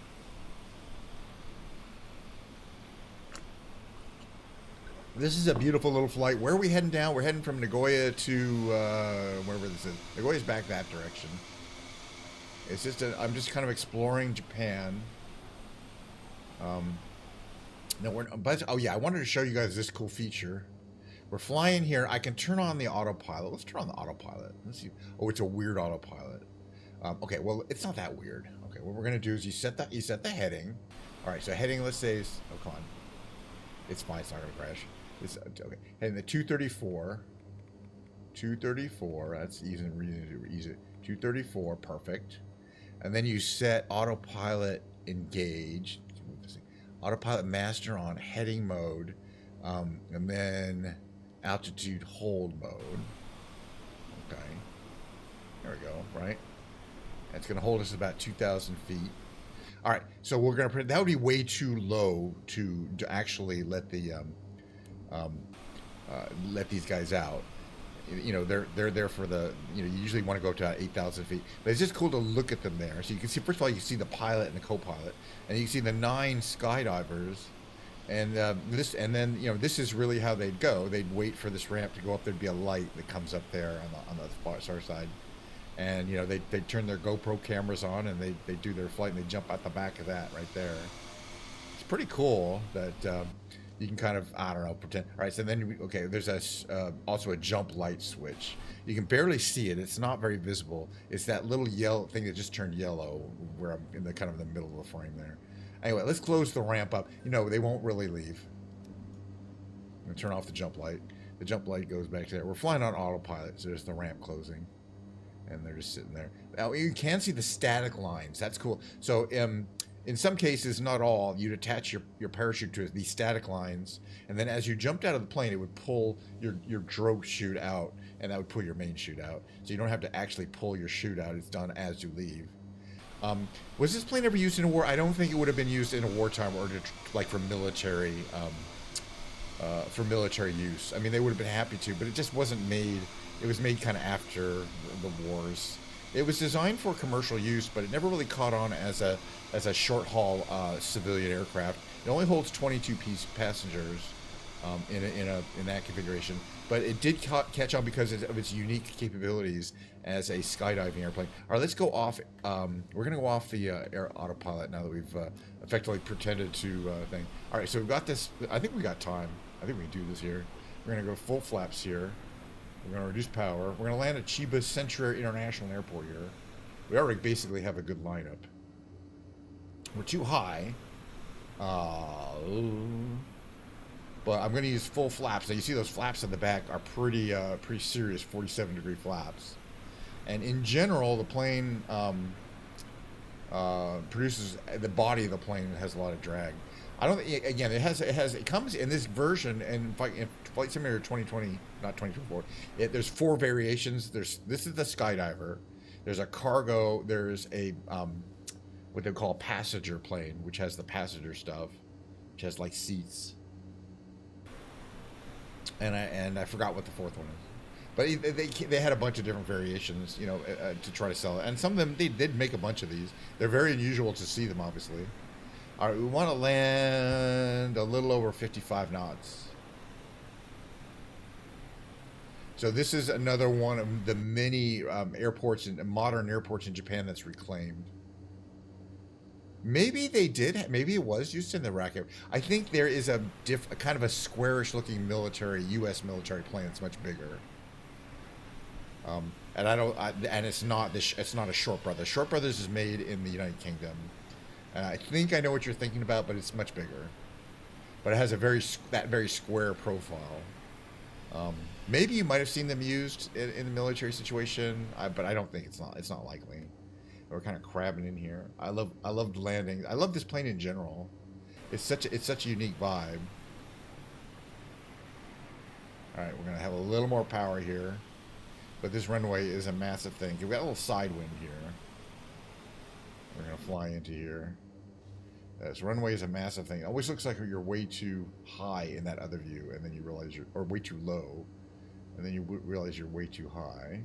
This is a beautiful little flight. Where are we heading down? We're heading from Nagoya to wherever this is. Nagoya's back that direction. It's just I'm just kind of exploring Japan. No, I wanted to show you guys this cool feature. We're flying here. I can turn on the autopilot. Let's turn on the autopilot. Let's see. Oh, it's a weird autopilot. Okay, well, it's not that weird. Okay, what we're gonna do is you set the heading. All right, so heading. Let's say is, oh, come on. It's fine. It's not gonna crash. It's okay. Heading the 234. 234. That's easy. 234. Perfect. And then you set autopilot engaged. Autopilot master on heading mode, and then altitude hold mode. Okay, there we go. Right, it's going to hold us about 2,000 feet. All right, so we're going to that would be way too low to actually let the let these guys out. You know, they're there for the, you know, you usually want to go up to about 8,000 feet, but it's just cool to look at them there. So you can see, first of all, you can see the pilot and the co-pilot, and you can see the 9 skydivers, and and then, you know, this is really how they'd go. They'd wait for this ramp to go up. There'd be a light that comes up there on the far side, and, you know, they turn their GoPro cameras on, and they do their flight, and they jump out the back of that right there. It's pretty cool that you can kind of, I don't know, pretend. All right, so then, okay, there's also a jump light switch. You can barely see it. It's not very visible. It's that little yellow thing that just turned yellow where I'm in the kind of the middle of the frame there. Anyway, let's close the ramp up. You know, they won't really leave. I'm going to turn off the jump light. The jump light goes back to there. We're flying on autopilot, so there's the ramp closing. And they're just sitting there. Now, you can see the static lines. That's cool. So, in some cases, not all, you'd attach your parachute to these static lines, and then as you jumped out of the plane, it would pull your drogue chute out, and that would pull your main chute out. So you don't have to actually pull your chute out. It's done as you leave. Was this plane ever used in a war? I don't think it would have been used in a wartime or like for military use. I mean, they would have been happy to, but it just wasn't made. It was made kind of after the wars. It was designed for commercial use, but it never really caught on as a short haul civilian aircraft. It only holds 22 passengers in that configuration, but it did catch on because of its unique capabilities as a skydiving airplane. All right, let's go off. We're going to go off the air autopilot now that we've effectively pretended to thing. All right, so we've got this. I think we got time. I think we can do this here. We're going to go full flaps here. We're going to reduce power. We're going to land at Chiba Central International Airport here. We already basically have a good lineup. We're too high. But I'm going to use full flaps. Now you see those flaps in the back are pretty serious 47-degree flaps. And in general, the plane produces, the body of the plane has a lot of drag. I don't think, again, it comes in this version, and in Flight Simulator 2020, not 2024, there's 4 variations. This is the Skydiver. There's a cargo. There's a what they call a passenger plane, which has the passenger stuff, which has like seats. And I forgot what the 4th one is, but they had a bunch of different variations, you know, to try to sell it. And some of them, they did make a bunch of these. They're very unusual to see them, obviously. All right, we want to land a little over 55 knots. So this is another one of the many airports and modern airports in Japan that's reclaimed. Maybe they did. Maybe it was used in the Iraq. I think there is a kind of a squarish-looking military U.S. military plane that's much bigger. And I don't. And it's not it's not a Short Brothers. Short Brothers is made in the United Kingdom. And I think I know what you're thinking about, but it's much bigger. But it has a very square profile. Maybe you might have seen them used in a military situation, but I don't think it's not likely. We're kind of crabbing in here. I love landing. I love this plane in general. It's such a unique vibe. All right, we're gonna have a little more power here, but this runway is a massive thing. We've got a little side wind here. We're gonna fly into here. This runway is a massive thing. It always looks like you're way too high in that other view, and then you realize or way too low, and then you realize you're way too high.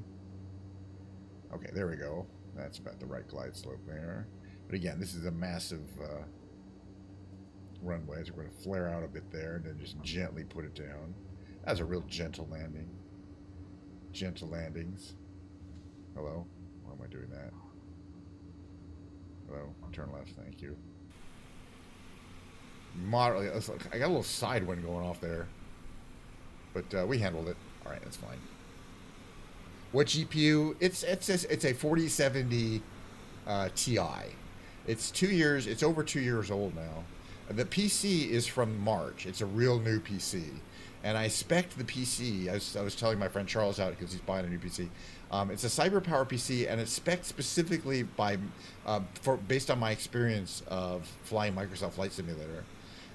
Okay, there we go. That's about the right glide slope there. But again, this is a massive runway, so we're going to flare out a bit there, and then just gently put it down. That's a real gentle landing. Gentle landings. Hello? Why am I doing that? Hello? Turn left, thank you. Moderately, I got a little side wind going off there. but we handled it. All right, that's fine. What GPU? It's a 4070 Ti. It's 2 years. It's over 2 years old now. The PC is from March. It's a real new PC, and I spec'd the PC. I was telling my friend Charles out because he's buying a new PC. It's a CyberPower PC, and it's spec'd specifically based on my experience of flying Microsoft Flight Simulator,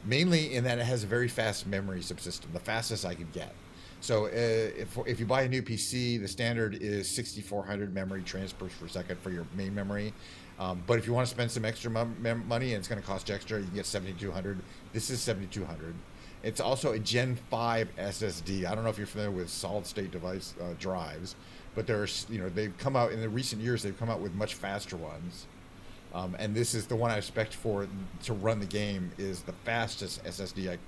mainly in that it has a very fast memory subsystem, the fastest I could get. So if you buy a new PC, the standard is 6,400 memory transfers per second for your main memory. But if you want to spend some extra money and it's going to cost extra, you can get 7,200. This is 7,200. It's also a Gen 5 SSD. I don't know if you're familiar with solid-state device drives, but there's, they've come out in the recent years. They've come out with much faster ones, and this is the one I expect to run the game. Is the fastest SSD I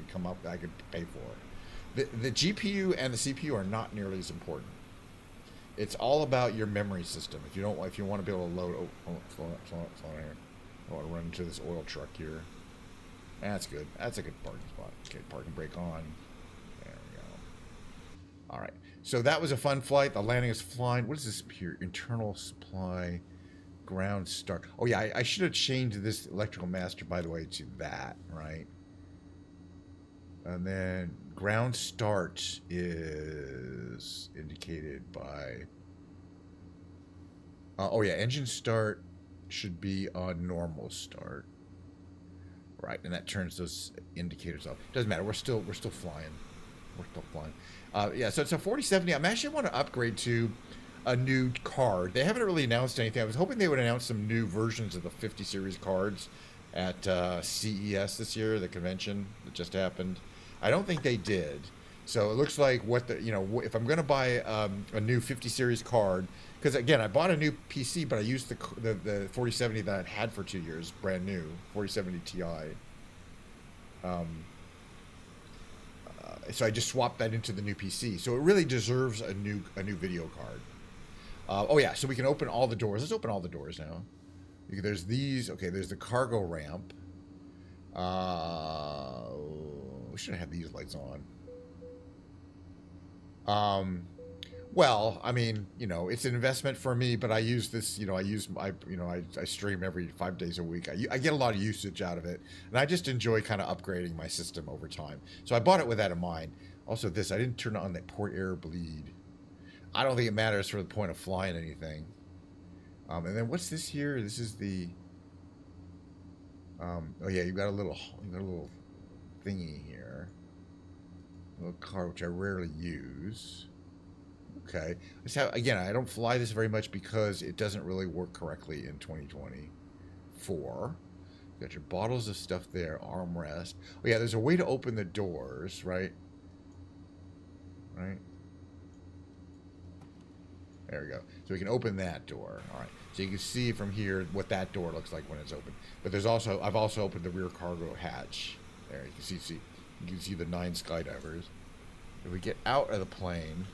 could pay for. The GPU and the CPU are not nearly as important. It's all about your memory system. If you want to be able to load, slow down here. I want to run into this oil truck here. That's good. That's a good parking spot. Okay, parking brake on. There we go. All right. So that was a fun flight. The landing is flying. What is this here? Internal supply, ground start. Oh yeah, I should have changed this electrical master, by the way, to that, right? And then ground start is indicated by... oh yeah, engine start should be on normal start. Right, and that turns those indicators off. Doesn't matter. We're still flying. We're still flying. Yeah, so it's a 4070. I'm actually want to upgrade to a new card. They haven't really announced anything. I was hoping they would announce some new versions of the 50 series cards at CES this year, the convention that just happened. I don't think they did. So it looks like if I'm going to buy a new 50 series card, because again, I bought a new PC, but I used the 4070 that I'd had for 2 years, brand new 4070 Ti. So I just swapped that into the new PC. So it really deserves a new video card. Oh yeah, so we can open all the doors. Let's open all the doors now. There's these. Okay, there's the cargo ramp. We should have these lights on. Well, I mean, it's an investment for me, but I use this, I stream every 5 days a week. I get a lot of usage out of it, and I just enjoy kind of upgrading my system over time. So I bought it with that in mind. Also this, I didn't turn on that port air bleed. I don't think it matters for the point of flying anything. And then what's this here? This is the, oh yeah, you've got a little thingy here. A little car, which I rarely use. Okay. Again, I don't fly this very much because it doesn't really work correctly in 2024. You got your bottles of stuff there, armrest. Oh yeah, there's a way to open the doors, right? Right. There we go. So we can open that door. All right. So you can see from here what that door looks like when it's open. But I've also opened the rear cargo hatch. There you can see the 9 skydivers. If we get out of the plane,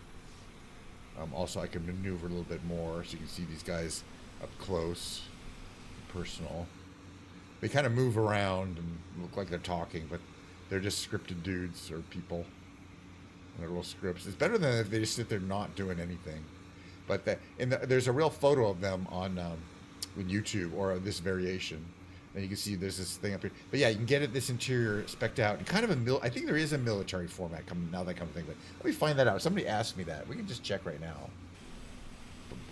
also I can maneuver a little bit more, so you can see these guys up close, personal. They kind of move around and look like they're talking, but they're just scripted dudes or people. And their little scripts. It's better than if they just sit there not doing anything. But there's a real photo of them on YouTube, or this variation. And you can see there's this thing up here. But yeah, you can get this interior spec'd out. And kind of I think there is a military format now that I come to think of it. Let me find that out. Somebody asked me that. We can just check right now.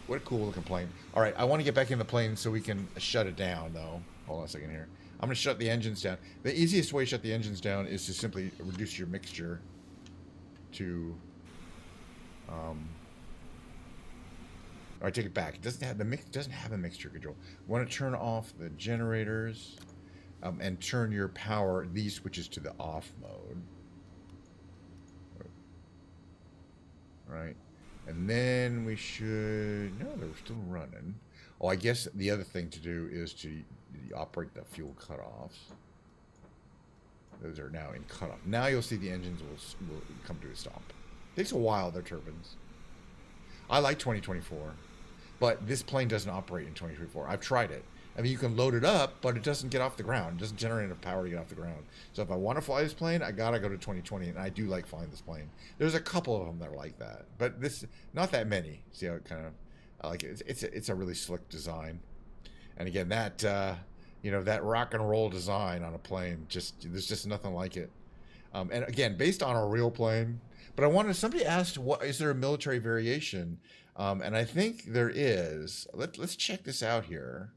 What a cool looking plane. All right, I want to get back in the plane so we can shut it down, though. Hold on a second here. I'm going to shut the engines down. The easiest way to shut the engines down is to simply reduce your mixture to... I take it back. It doesn't have a mixture control. You want to turn off the generators, and turn your power, these switches, to the off mode. Right, and then we should. No, they're still running. Oh, I guess the other thing to do is to operate the fuel cutoffs. Those are now in cutoff. Now you'll see the engines will come to a stop. It takes a while. They're turbines. I like 2024. But this plane doesn't operate in 2024. I've tried it. I mean, you can load it up, but it doesn't get off the ground. It doesn't generate enough power to get off the ground. So if I want to fly this plane, I gotta go to 2020, and I do like flying this plane. There's a couple of them that are like that, but this not that many. See how it kind of, I like it. It's a really slick design, and again that that rock and roll design on a plane, there's just nothing like it. And again, based on a real plane. But I wanted, somebody asked, what is there a military variation? And I think there is. Let's check this out here.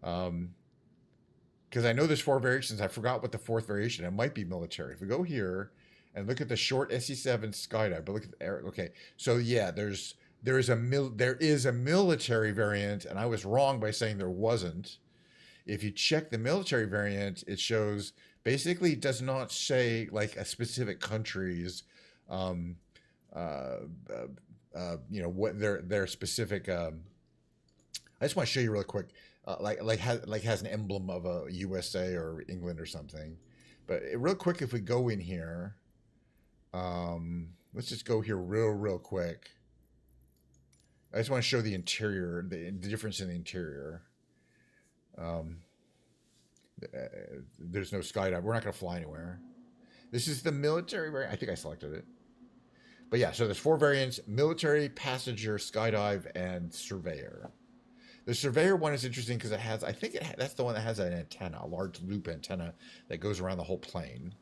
Because I know there's 4 variations. I forgot what the 4th variation. It might be military. If we go here and look at the short SE7 skydive, but look at the air. Okay, so yeah, there is a military variant, and I was wrong by saying there wasn't. If you check the military variant, it shows basically does not say like a specific country's, what their specific. I just want to show you real quick, has an emblem of a USA or England or something. But real quick, if we go in here, let's just go here real quick. I just want to show the interior, the difference in the interior. There's no skydive. We're not going to fly anywhere. This is the military variant. I think I selected it. But yeah, so there's 4 variants: military, passenger, skydive, and surveyor. The surveyor one is interesting because that's the one that has an antenna, a large loop antenna that goes around the whole plane.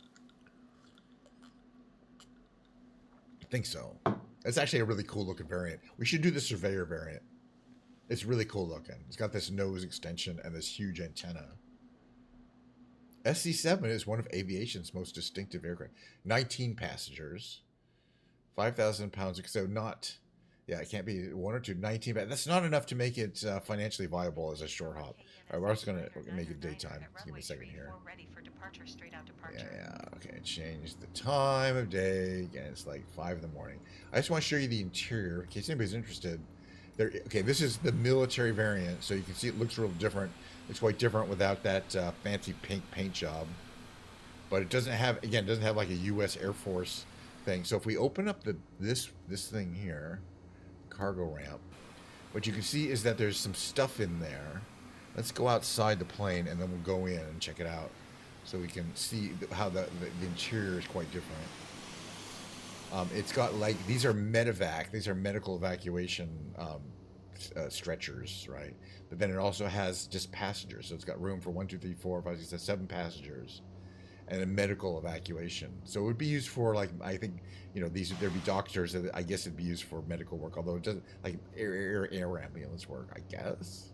I think so. It's actually a really cool looking variant. We should do the surveyor variant. It's really cool looking. It's got this nose extension and this huge antenna. SC-7 is one of aviation's most distinctive aircraft. 19 passengers, 5,000 pounds. So not, yeah, it can't be 1 or 2. 19. That's not enough to make it financially viable as a short hop. All right, we're also going to make it daytime. Just give me a second here. Yeah. Okay, change the time of day. Again, it's like 5 in the morning. I just want to show you the interior in case anybody's interested. Okay, this is the military variant, so you can see it looks real different. It's quite different without that fancy pink paint job. But it doesn't have like a U.S. Air Force thing. So if we open up this thing here, cargo ramp, what you can see is that there's some stuff in there. Let's go outside the plane and then we'll go in and check it out, so we can see how the interior is quite different. It's got like, these are medevac, these are medical evacuation stretchers, right? But then it also has just passengers, so it's got room for 1, 2, 3, 4, 5, 6, 7, 7 passengers, and a medical evacuation. So it would be used for, like, I think, there'd be doctors that I guess it'd be used for medical work, although it doesn't, like air ambulance work, I guess.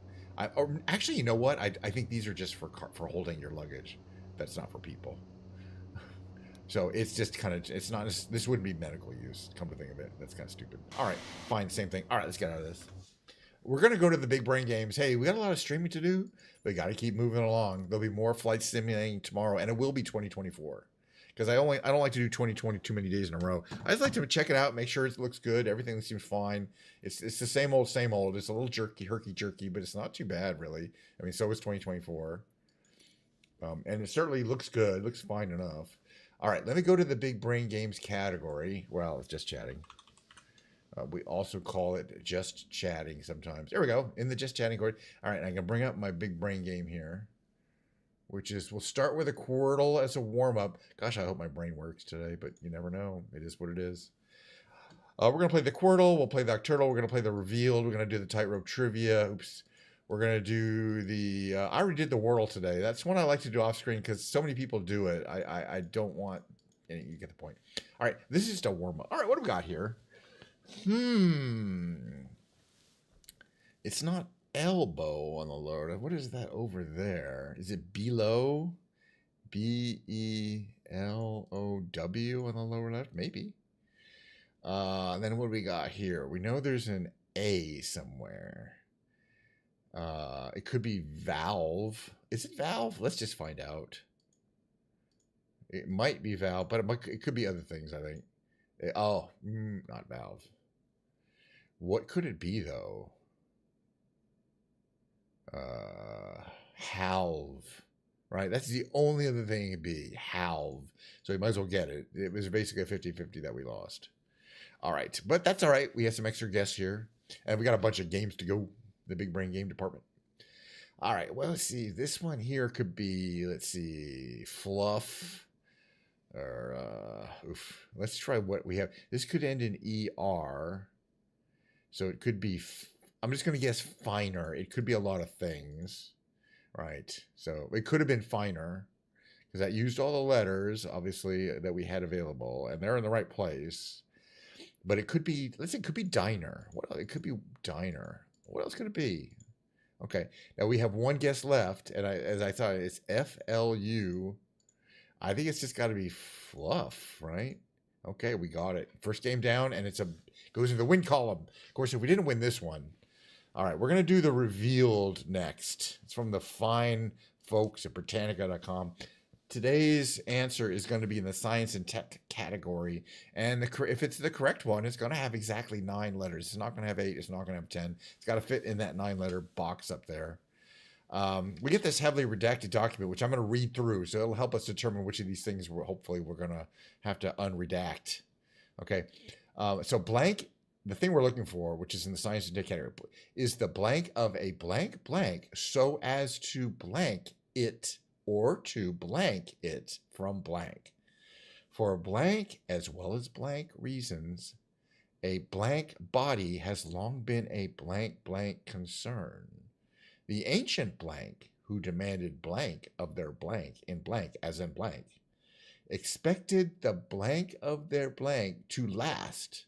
Or actually, you know what? I think these are just for holding your luggage. That's not for people. So it's just kind of, it's not, this wouldn't be medical use, come to think of it. That's kind of stupid. All right, fine, same thing. All right, let's get out of this. We're going to go to the big brain games. Hey, we got a lot of streaming to do, but we got to keep moving along. There'll be more flight simulating tomorrow, and it will be 2024. Because I don't like to do 2020 too many days in a row. I just like to check it out, make sure it looks good, everything seems fine. It's the same old, same old. It's a little herky-jerky, but it's not too bad, really. I mean, so is 2024. And it certainly looks good, looks fine enough. All right, let me go to the big brain games category. Well, it's just chatting. We also call it just chatting sometimes. There we go, in the just chatting category. All right, I can bring up my big brain game here, which is, we'll start with a Quirtle as a warm-up. Gosh, I hope my brain works today, but you never know. It is what it is. We're going to play the Quirtle. We'll play the Octurtle. We're going to play the Revealed. We're going to do the Tightrope Trivia. Oops. We're going to do the, I already did the Wordle today. That's one I like to do off screen because so many people do it. I don't want, you get the point. All right, this is just a warm up. All right, what do we got here? It's not elbow on the lower. What is that over there? Is it below? B-E-L-O-W on the lower left? Maybe. Then what do we got here? We know there's an A somewhere. It could be valve. Is it valve? Let's just find out. It might be valve, but it could be other things, I think. Not valve. What could it be, though? Halve. Right? That's the only other thing it could be. Halve. So you might as well get it. It was basically a 50-50 that we lost. All right. But that's all right. We have some extra guests here. And we got a bunch of games to go. The big brain game department. All right, well, let's see. This one here could be, let's see, fluff. Or, let's try what we have. This could end in ER. So it could be, I'm just going to guess finer. It could be a lot of things, right? So it could have been finer because that used all the letters, obviously, that we had available, and they're in the right place. But it could be, let's say it could be diner. What else? It could be diner. What else could it be? Okay, now we have one guess left, and as I thought, it's FLU. I think it's just got to be fluff, right? Okay, we got it. First game down, and goes in the win column. Of course, if we didn't win this one, all right, we're gonna do the revealed next. It's from the fine folks at Britannica.com. Today's answer is going to be in the science and tech category, and if it's the correct one, it's going to have exactly 9 letters. It's not going to have 8. It's not going to have 10. It's got to fit in that 9-letter box up there. We get this heavily redacted document, which I'm going to read through, so it'll help us determine which of these things hopefully we're going to have to unredact. Okay, so blank, the thing we're looking for, which is in the science and tech category, is the blank of a blank blank so as to blank it or to blank it from blank. For blank as well as blank reasons, a blank body has long been a blank blank concern. The ancient blank, who demanded blank of their blank in blank, as in blank, expected the blank of their blank to last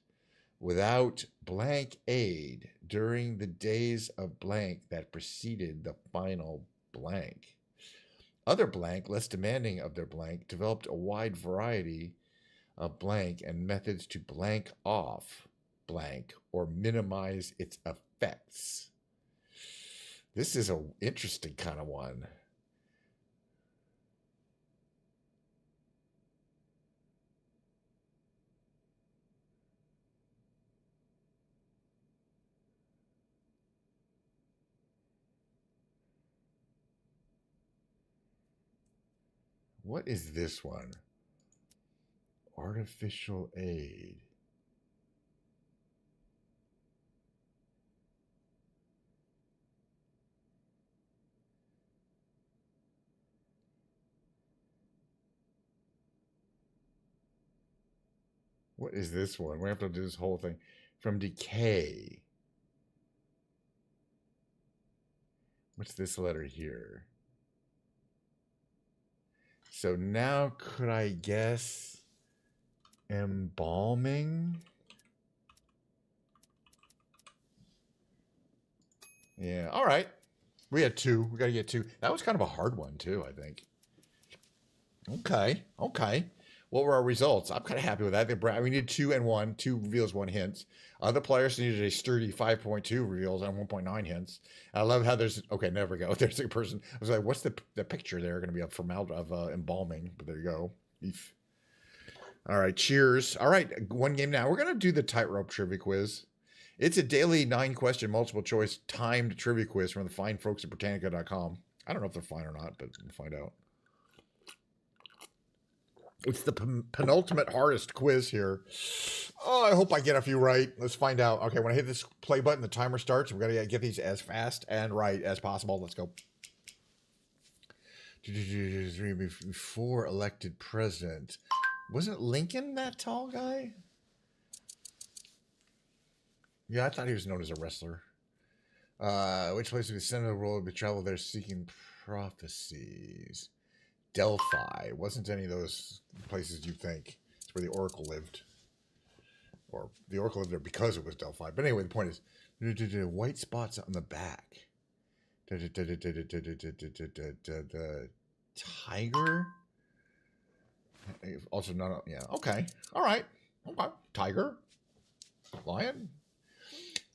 without blank aid during the days of blank that preceded the final blank. Other blank, less demanding of their blank, developed a wide variety of blank and methods to blank off blank or minimize its effects. This is an interesting kind of one. What is this one? Artificial aid. What is this one? We have to do this whole thing. From decay. What's this letter here? So now could I guess embalming? Yeah, all right. We had 2. We got to get 2. That was kind of a hard one too, I think. Okay. What were our results? I'm kind of happy with that. We needed 2 and 1. 2 reveals, 1 hints. Other players needed a sturdy 5.2 reveals and 1.9 hints. I love how there's, okay, never go. There's a person. I was like, what's the picture there going to be of embalming? But there you go. Beef. All right, cheers. All right, one game now. We're going to do the tightrope trivia quiz. It's a daily 9-question multiple choice timed trivia quiz from the fine folks at Britannica.com. I don't know if they're fine or not, but we'll find out. It's the penultimate hardest quiz here. Oh, I hope I get a few right. Let's find out. Okay, when I hit this play button, the timer starts. We're going to get these as fast and right as possible. Let's go. Before elected president. Wasn't Lincoln that tall guy? Yeah, I thought he was known as a wrestler. Which place did the center of the world be travel there seeking prophecies? Delphi. Wasn't any of those places you think. It's where the Oracle lived. Or the Oracle lived there because it was Delphi. But anyway, the point is, white spots on the back. The tiger? Also not, yeah, okay. All right. Okay. Tiger? Lion?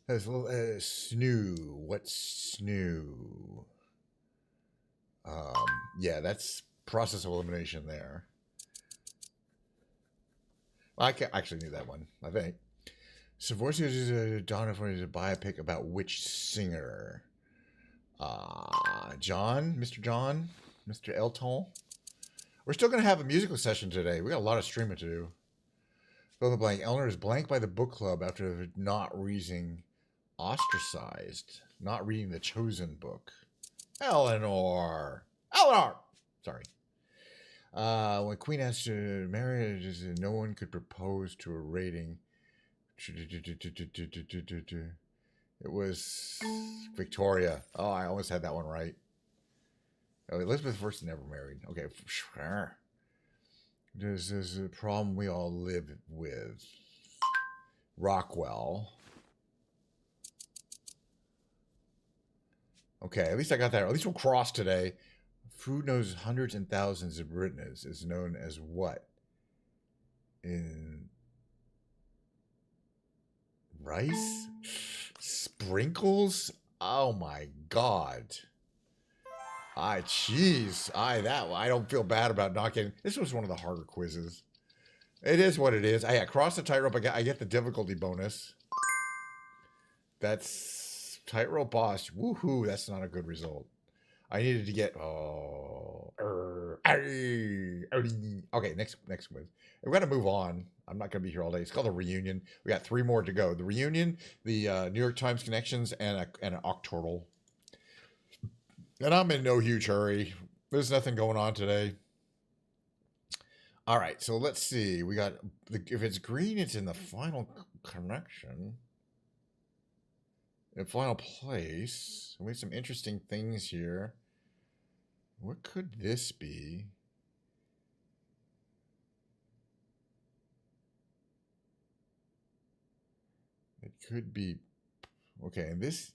There's a little snoo. What's snoo? Yeah, that's process of elimination there. I actually knew that one, I think. Savorsky is Donna for a biopic about which singer? John? Mr. Elton? We're still going to have a musical session today. We got a lot of streaming to do. Fill the blank. Eleanor is blank by the book club after not reading ostracized. Not reading the chosen book. Eleanor. Eleanor! Sorry. When Queen asked to marry, no one could propose to a rating. It was Victoria. Oh, I almost had that one right. Oh, Elizabeth I never married. Okay, sure. This is a problem we all live with. Rockwell. Okay, at least I got that. At least we'll cross today. Food knows hundreds and thousands of Britons is known as what? In rice? Sprinkles? Oh my god. Jeez. I don't feel bad about not getting. This was one of the harder quizzes. It is what it is. I cross the tightrope. I get the difficulty bonus. That's tightrope boss. Woohoo! That's not a good result. I needed to get. Okay, next quiz. We've got to move on. I'm not going to be here all day. It's called a reunion. We got 3 more to go. The reunion, the New York Times connections, and an octortal. And I'm in no huge hurry. There's nothing going on today. All right, so let's see. We got if it's green, it's in the final connection. In final place. We have some interesting things here. What could this be? It could be. Okay, and this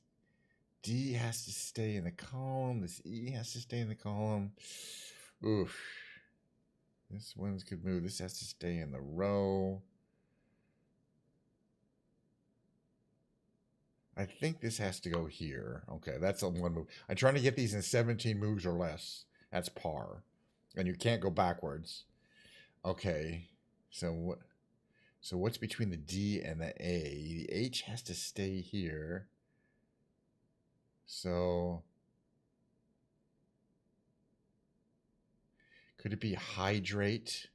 D has to stay in the column. This E has to stay in the column. Oof. This one's could move. This has to stay in the row. I think this has to go here. Okay, that's a 1 move. I'm trying to get these in 17 moves or less. That's par. And you can't go backwards. Okay. So what's between the D and the A? The H has to stay here. So could it be hydrate?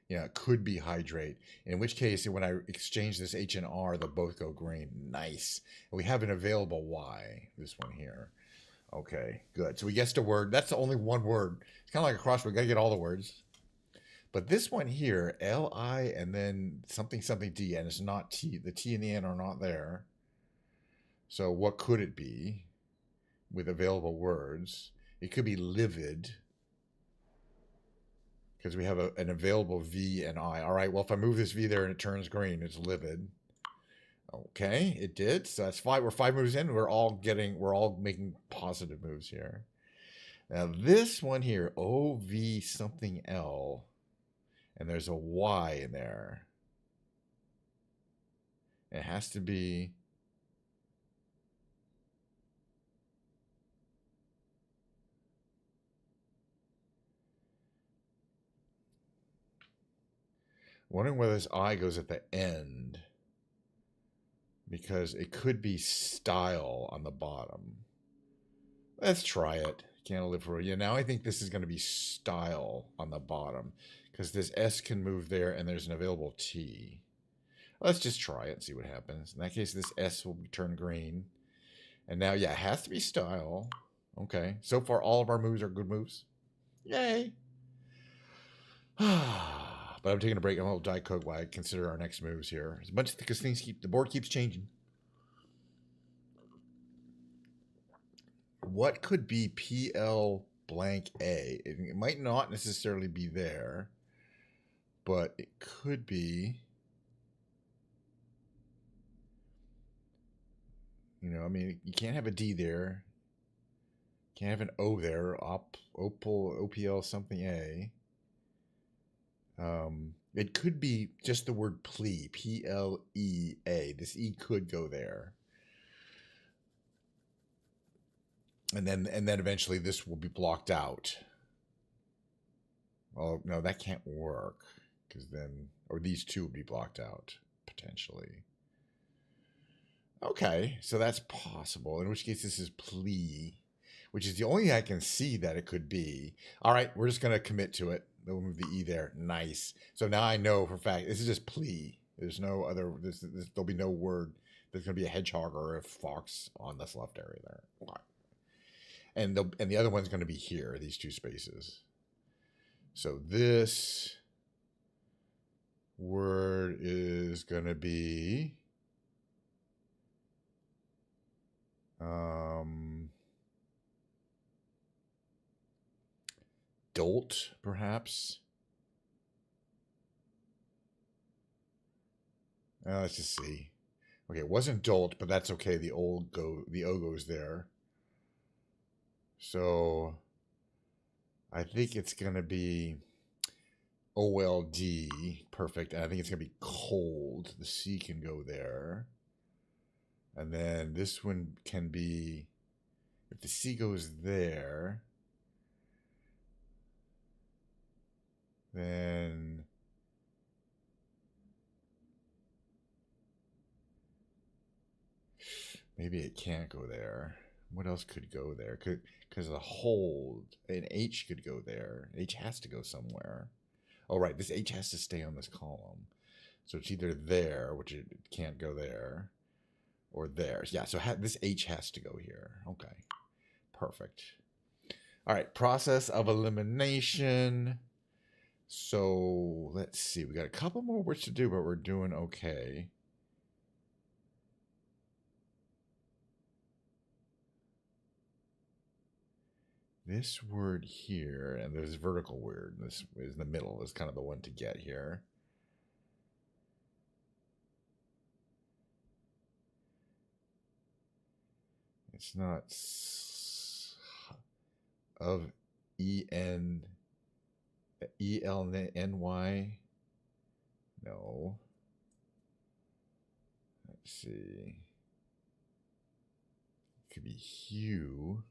Yeah, it could be hydrate. In which case, when I exchange this H and R, they'll both go green. Nice. And we have an available Y, this one here. Okay, good. So we guessed a word. That's the only one word. It's kind of like a crossword. We got to get all the words. But this one here, L-I and then something, something D, and it's not T. The T and the N are not there. So what could it be with available words? It could be livid, because we have an available V and I. All right, well, if I move this V there and it turns green, it's livid. Okay, it did. So that's 5. We're 5 moves in. We're all making positive moves here. Now this one here, O-V something L, and there's a Y in there. It has to be. Wondering whether this I goes at the end, because it could be style on the bottom. Let's try it. Can't live for it. Yeah, now I think this is going to be style on the bottom, because this S can move there and there's an available T. Let's just try it and see what happens. In that case, this S will turn green. And now, yeah, it has to be style. Okay. So far, all of our moves are good moves. Yay. But I'm taking a break. I'm a little Diet Coke while I consider our next moves here. It's a bunch because the board keeps changing. What could be PL blank A? It might not necessarily be there, but it could be. You know, I mean, you can't have a D there. Can't have an O there. Opal, OPL something A. It could be just the word plea, P-L-E-A. This E could go there. And then eventually this will be blocked out. Well, no, that can't work, because then, or these two would be blocked out, potentially. Okay, so that's possible, in which case this is plea, which is the only thing I can see that it could be. All right, we're just going to commit to it. We'll move the E there. Nice. So now I know for a fact this is just plea. There's no other, there'll be no word. There's going to be a hedgehog or a fox on this left area there. and the other one's going to be here, these two spaces. So this word is going to be dolt, perhaps. Let's just see. Okay, it wasn't dolt, but that's okay. The O goes there. So I think it's gonna be OLD, perfect. And I think it's gonna be cold. The C can go there. And then this one can be, if the C goes there, then maybe it can't go there. What else could go there? Because of the hold, an H could go there. H has to go somewhere. Oh, right. This H has to stay on this column. So it's either there, which it can't go there, or there. Yeah, so this H has to go here. Okay. Perfect. All right. Process of elimination. So let's see. We got a couple more words to do, but we're doing okay. This word here, and this vertical word, this is in the middle, is kind of the one to get here. It's not of ELNY. No. Let's see. It could be hue.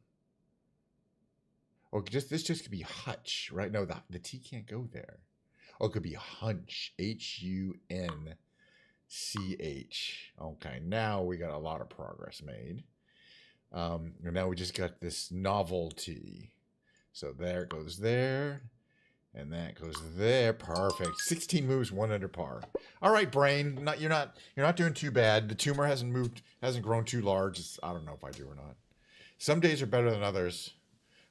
Oh, this just could be hutch, right? No, the T can't go there. Oh, it could be hunch. HUNCH. Okay, now we got a lot of progress made. And now we just got this novelty. So there goes there. And that goes there. Perfect. 16 moves, 1 under par. All right, brain. You're not doing too bad. The tumor hasn't grown too large. I don't know if I do or not. Some days are better than others.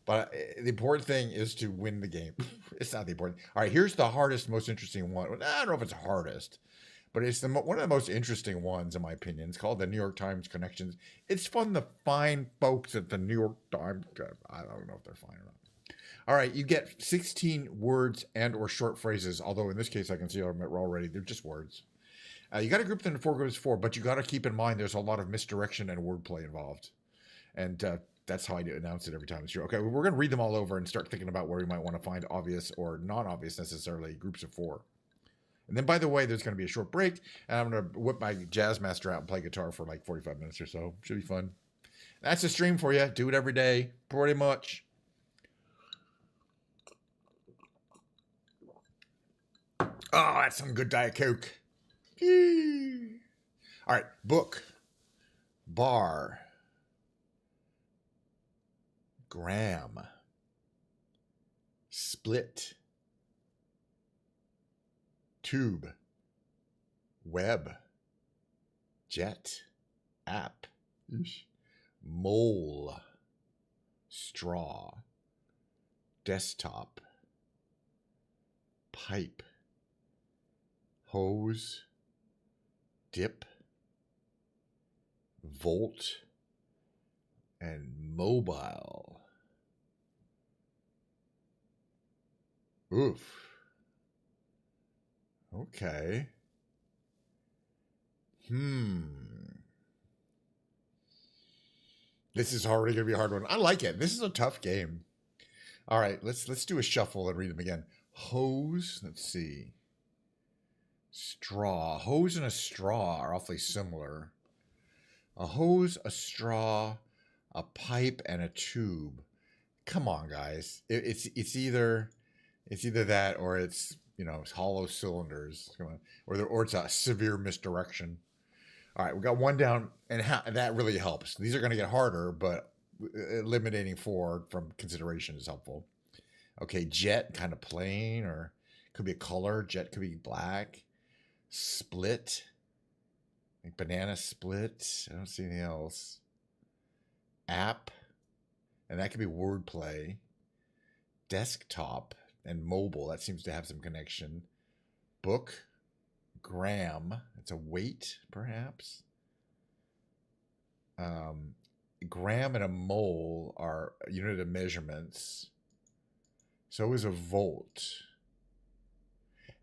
But the important thing is to win the game. It's not the important. All right, here's the hardest, most interesting one. I don't know if it's hardest, but it's one of the most interesting ones, in my opinion. It's called the New York Times Connections. It's fun to find folks at the New York Times. I don't know if they're fine or not. All right, you get 16 words and or short phrases, although in this case I can see already they're just words. You got to group them into 4 groups of 4, but you got to keep in mind there's a lot of misdirection and wordplay involved. And that's how I announce it every time. It's okay, we're going to read them all over and start thinking about where we might want to find obvious or non-obvious necessarily groups of 4. And then, by the way, there's going to be a short break, and I'm going to whip my Jazzmaster out and play guitar for like 45 minutes or so. Should be fun. That's the stream for you. Do it every day, pretty much. Oh, that's some good Diet Coke. All right, book, bar, gram, split, tube, web, jet, app, mole, straw, desktop, pipe, hose, dip, volt, and mobile. Oof. Okay. This is already going to be a hard one. I like it. This is a tough game. All right, let's do a shuffle and read them again. Hose, let's see. Straw. Hose and a straw are awfully similar. A hose, a straw, a pipe, and a tube. Come on, guys. It's either that or it's hollow cylinders. Come on, or it's a severe misdirection. All right, we got one down, and that really helps. These are going to get harder, but eliminating 4 from consideration is helpful. Okay, jet, kind of plain, or could be a color. Jet could be black. Split, like banana split. I don't see anything else. App, And that could be wordplay. Desktop and mobile. That seems to have some connection. Book. Gram. It's a weight, perhaps. Gram and a mole are a unit of measurements. So is a volt.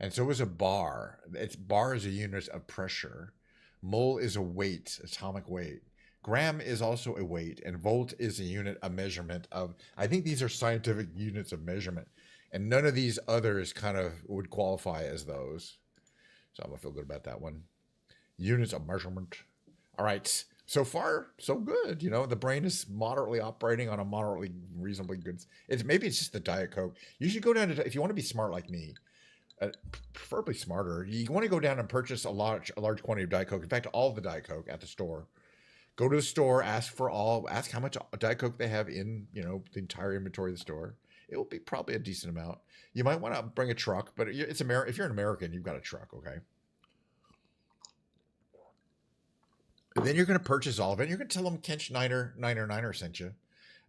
And so is a bar. Bar is a unit of pressure. Mole is a weight, atomic weight. Gram is also a weight, and volt is a unit of measurement of, I think these are scientific units of measurement. And none of these others kind of would qualify as those. So I'm going to feel good about that one. Units of measurement. All right. So far, so good. You know, the brain is moderately operating on a moderately reasonably good. Maybe it's just the Diet Coke. You should go down to, if you want to be smart like me, preferably smarter, you want to go down and purchase a large quantity of Diet Coke. In fact, all of the Diet Coke at the store. Go to the store, ask how much Diet Coke they have in, the entire inventory of the store. It will be probably a decent amount. You might want to bring a truck, but if you're an American, you've got a truck, okay? And then you're going to purchase all of it. And you're going to tell them Kench Niner sent you.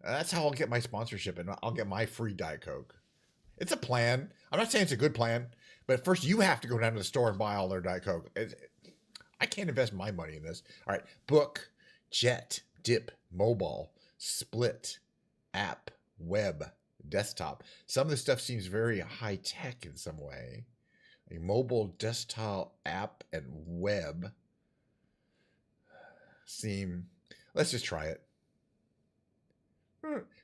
That's how I'll get my sponsorship, and I'll get my free Diet Coke. It's a plan. I'm not saying it's a good plan, but first you have to go down to the store and buy all their Diet Coke. I can't invest my money in this. All right, book, jet, dip, mobile, split, app, web, desktop. Some of this stuff seems very high tech in some way. A mobile, desktop, app, and web seem. Let's just try it.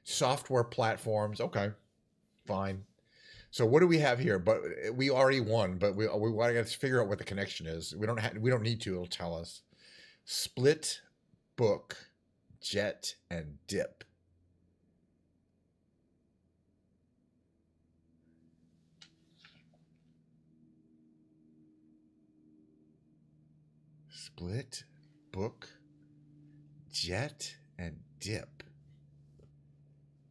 Software platforms. Okay, fine. So what do we have here? But we already won. But we got to figure out what the connection is. We don't need to. It'll tell us. Split, book, jet, and dip. Split, book, jet, and dip.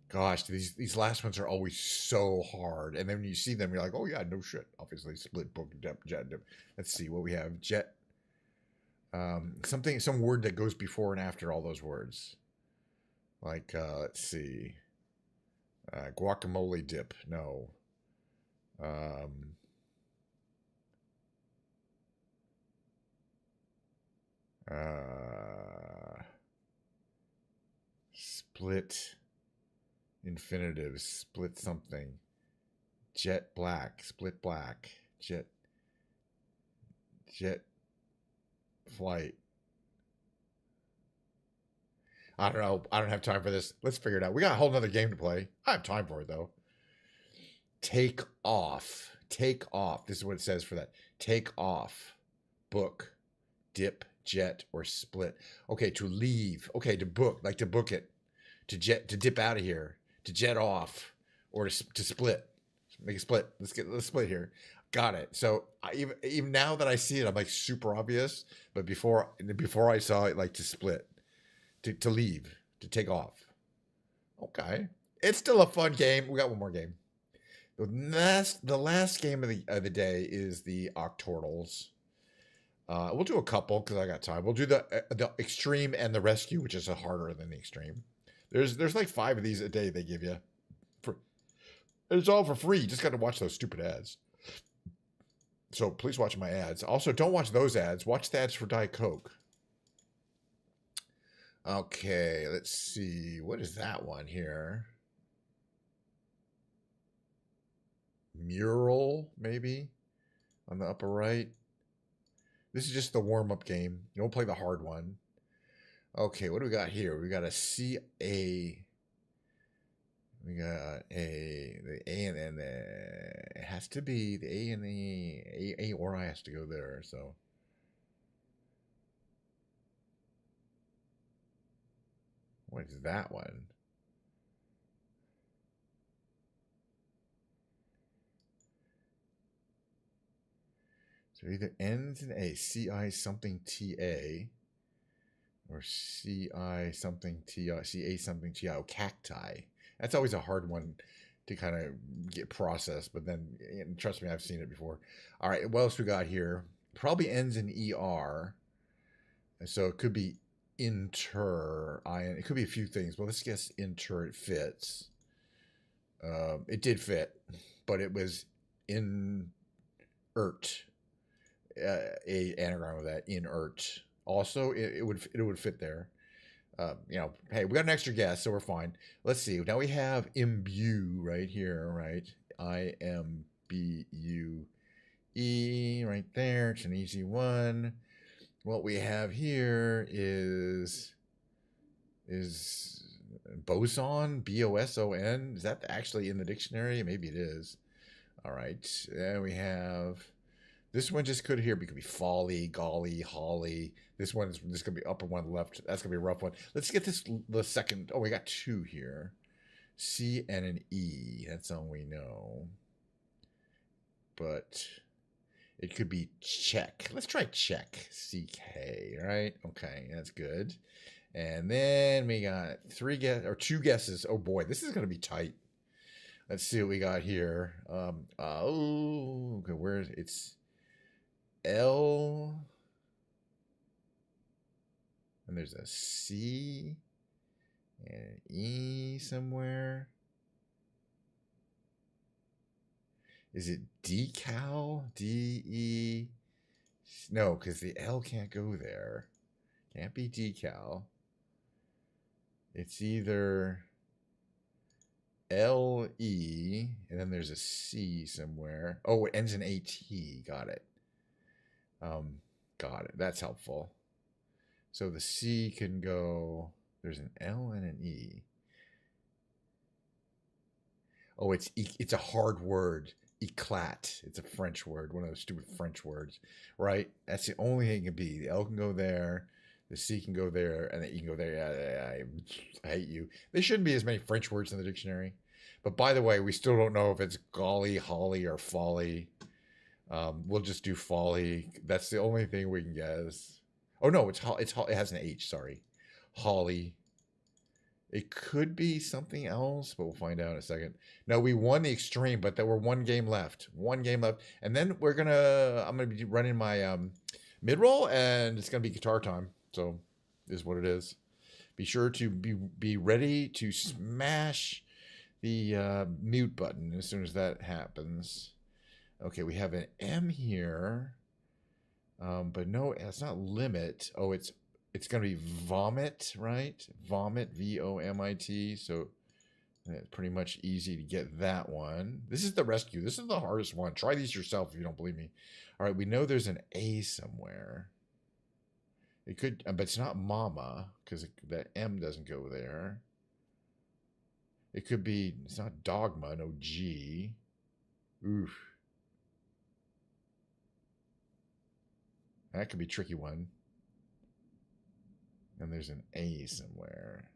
Gosh, these last ones are always so hard. And then when you see them, you're like, oh yeah, no shit. Obviously, split, book, dip, jet, dip. Let's see what we have. Jet. Some word that goes before and after all those words. Like, let's see. Guacamole dip. No. Split infinitives, split something. Jet black, split black. Jet flight. I don't know. I don't have time for this. Let's figure it out. We got a whole nother game to play. I have time for it though. Take off. Take off. This is what it says for that. Take off. Book. Dip. Jet or split. Okay, to leave. Okay, to book. Like to book it. To dip out of here. To jet off. Or to split. Make a split. Let's split here. Got it. So even now that I see it, I'm like super obvious. But before I saw it, like to split. To leave. To take off. Okay. It's still a fun game. We got one more game. The last game of the day is the Octortals. We'll do a couple because I got time. We'll do the extreme and the rescue, which is harder than the extreme. There's like 5 of these a day they give you. It's all for free. You just got to watch those stupid ads. So please watch my ads. Also, don't watch those ads. Watch the ads for Diet Coke. Okay, let's see. What is that one here? Mural, maybe, on the upper right. This is just the warm-up game. You don't play the hard one. Okay, what do we got here? We got a CA. We got the A and then it has to be the A and the A or I has to go there. So what is that one? So it either ends in A, CI something TA, or CI something TI, CA something TI, oh, cacti. That's always a hard one to kind of get processed, but then, and trust me, I've seen it before. All right, what else we got here? Probably ends in ER. So it could be inter. It could be a few things. Well, let's guess inter. It fits. It did fit, but it was inert. A anagram of that, inert. Also, it would fit there. Hey, we got an extra guess, so we're fine. Let's see. Now we have imbue right here, right? IMBUE right there. It's an easy one. What we have here is boson, BOSON. Is that actually in the dictionary? Maybe it is. All right. Then we have this one just could here, but it could be folly, golly, holly. This one is this could be upper one left. That's gonna be a rough one. Let's get the second. Oh, we got two here. C and an E. That's all we know. But it could be check. Let's try check. CK, right? Okay, that's good. And then we got two guesses. Oh boy, this is gonna be tight. Let's see what we got here. Okay, where it's L, and there's a C and an E somewhere. Is it decal? D-E? No, because the L can't go there. Can't be decal. It's either L-E, and then there's a C somewhere. Oh, it ends in A-T. Got it. Got it. That's helpful. So the C can go, there's an L and an E. Oh, it's a hard word. Eclat. It's a French word, one of those stupid French words, right? That's the only thing it can be. The L can go there, the C can go there, and the E can go there. Yeah, I hate you. There shouldn't be as many French words in the dictionary. But by the way, we still don't know if it's golly, holly, or folly. We'll just do folly. That's the only thing we can guess. Oh no, it has an H. Sorry, holly. It could be something else, but we'll find out in a second. No, we won the extreme, but there were one game left, and then I'm gonna be running my mid roll, and it's gonna be guitar time. So, this is what it is. Be sure to be ready to smash the mute button as soon as that happens. Okay, we have an M here, but no, it's not limit. Oh, it's going to be vomit, right? Vomit, VOMIT. So it's pretty much easy to get that one. This is the rescue. This is the hardest one. Try these yourself if you don't believe me. All right, we know there's an A somewhere. It could, but it's not mama because that M doesn't go there. It could be, it's not dogma, no G. Oof. That could be a tricky one. And there's an A somewhere.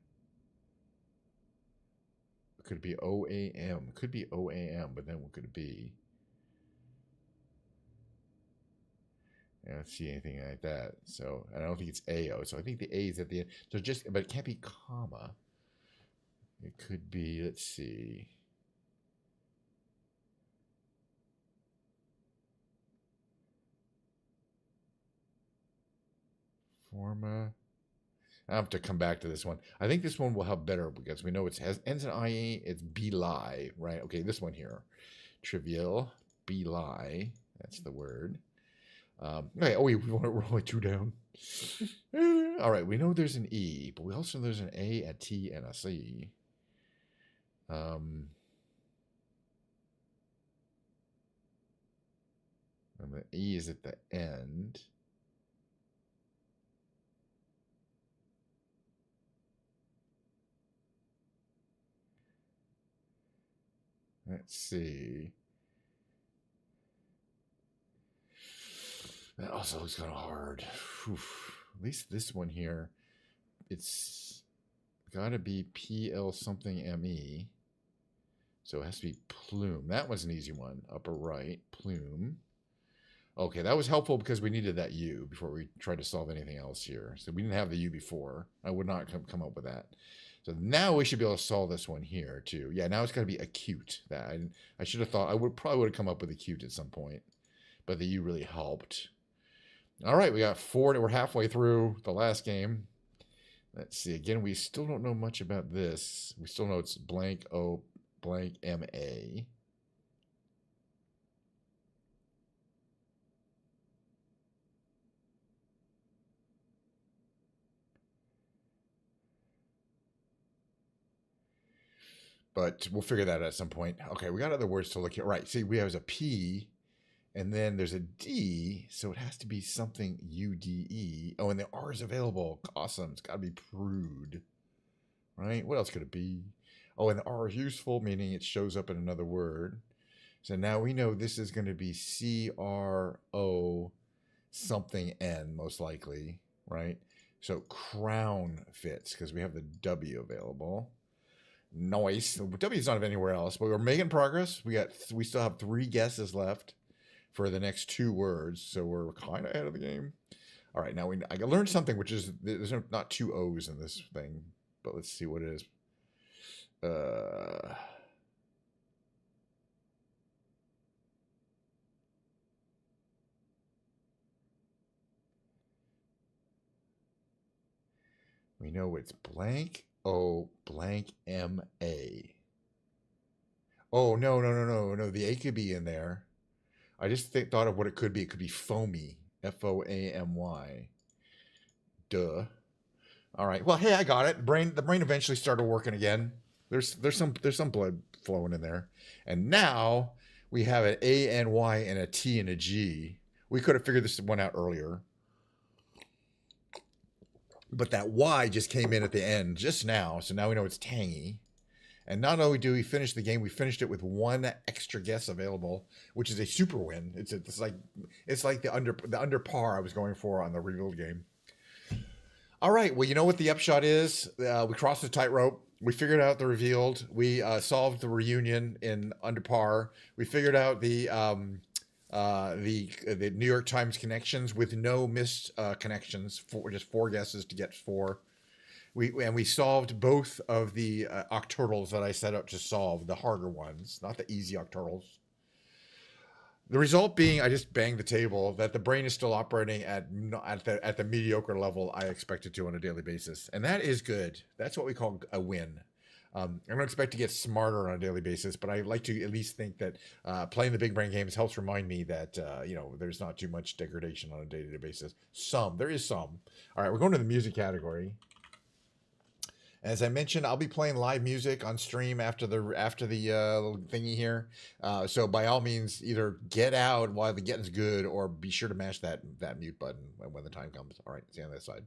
Could it be OAM? Could be OAM, but then what could it be? I don't see anything like that. So I don't think it's AO. So I think the A is at the end. So but it can't be comma. It could be, let's see. Forma. I have to come back to this one. I think this one will have better because we know it ends in IE. It's belie, right? Okay, this one here. Trivial. Belie. That's the word. Okay, we're only two down. All right, we know there's an E, but we also know there's an A, a T, and a C. And the E is at the end. Let's see. That also looks kind of hard. At least this one here, it's got to be PL something ME. So it has to be plume. That was an easy one. Upper right, plume. Okay, that was helpful because we needed that U before we tried to solve anything else here. So we didn't have the U before. I would not come up with that. So now we should be able to solve this one here too. Yeah, now it's got to be acute. That I should have thought probably would have come up with acute at some point, but the U really helped. All right, we got 4. We're halfway through the last game. Let's see. Again, we still don't know much about this. We still know it's blank O blank MA. But we'll figure that out at some point. Okay, we got other words to look at. Right. See, we have a P, and then there's a D, so it has to be something UDE. Oh, and the R is available. Awesome. It's got to be prude. Right? What else could it be? Oh, and the R is useful, meaning it shows up in another word. So now we know this is going to be CRO something N, most likely. Right? So crown fits because we have the W available. Nice. W's not anywhere else, but we're making progress. We still have 3 guesses left for the next 2 words, so we're kind of ahead of the game. All right, now I learned something, which is there's not 2 O's in this thing, but let's see what it is. We know it's blank O blank MA. Oh, no. The A could be in there. I just thought of what it could be. It could be foamy. FOAMY. Duh. All right. Well, hey, I got it. The brain eventually started working again. There's some blood flowing in there. And now we have an A and Y and a T and a G. We could have figured this one out earlier. But that Y just came in at the end just now. So now we know it's tangy. And not only do we finish the game, we finished it with 1 extra guess available, which is a super win. It's like the under par I was going for on the revealed game. All right, well, you know what the upshot is? We crossed the tightrope. We figured out the revealed. We solved the reunion in under par. We figured out the New York Times connections with no missed connections. Just 4 guesses to get 4. We solved both of the octordals that I set out to solve, the harder ones, not the easy octordals. The result being, I just banged the table that the brain is still operating at the mediocre level I expect it to on a daily basis, and that is good. That's what we call a win. I don't expect to get smarter on a daily basis, but I like to at least think that playing the big brain games helps remind me that there's not too much degradation on a day-to-day basis. There is some. All right, we're going to the music category. As I mentioned, I'll be playing live music on stream after the little thingy here. So by all means, either get out while the getting's good, or be sure to mash that mute button when the time comes. All right, see you on that side.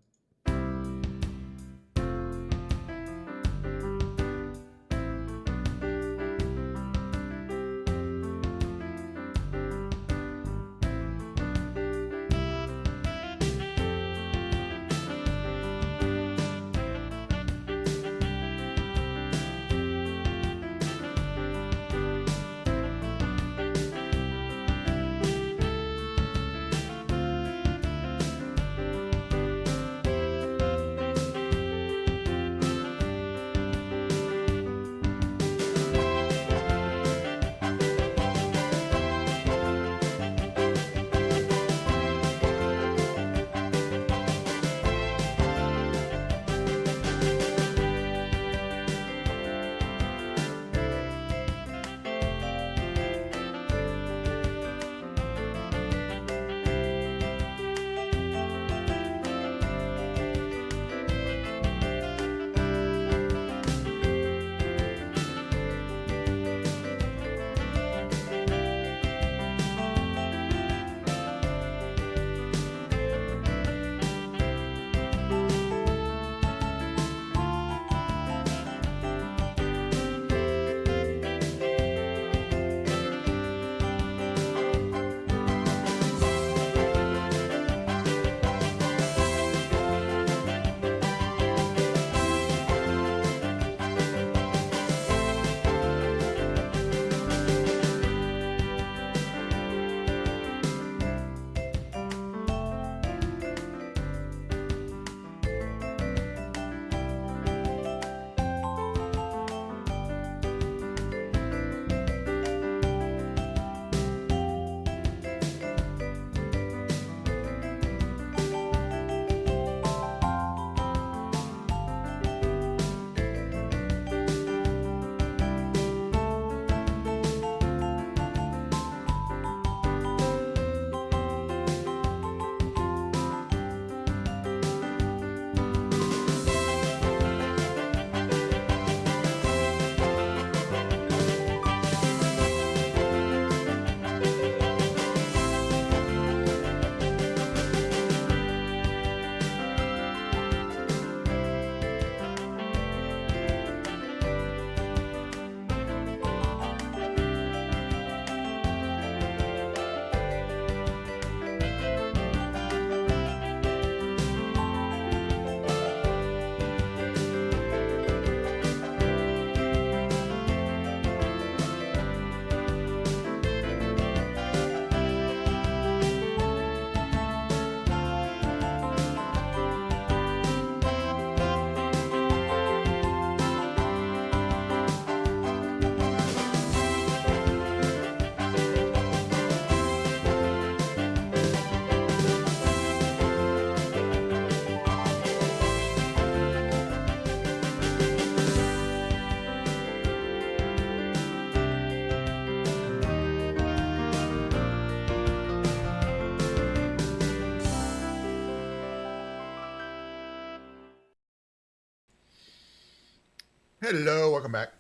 Hello, welcome back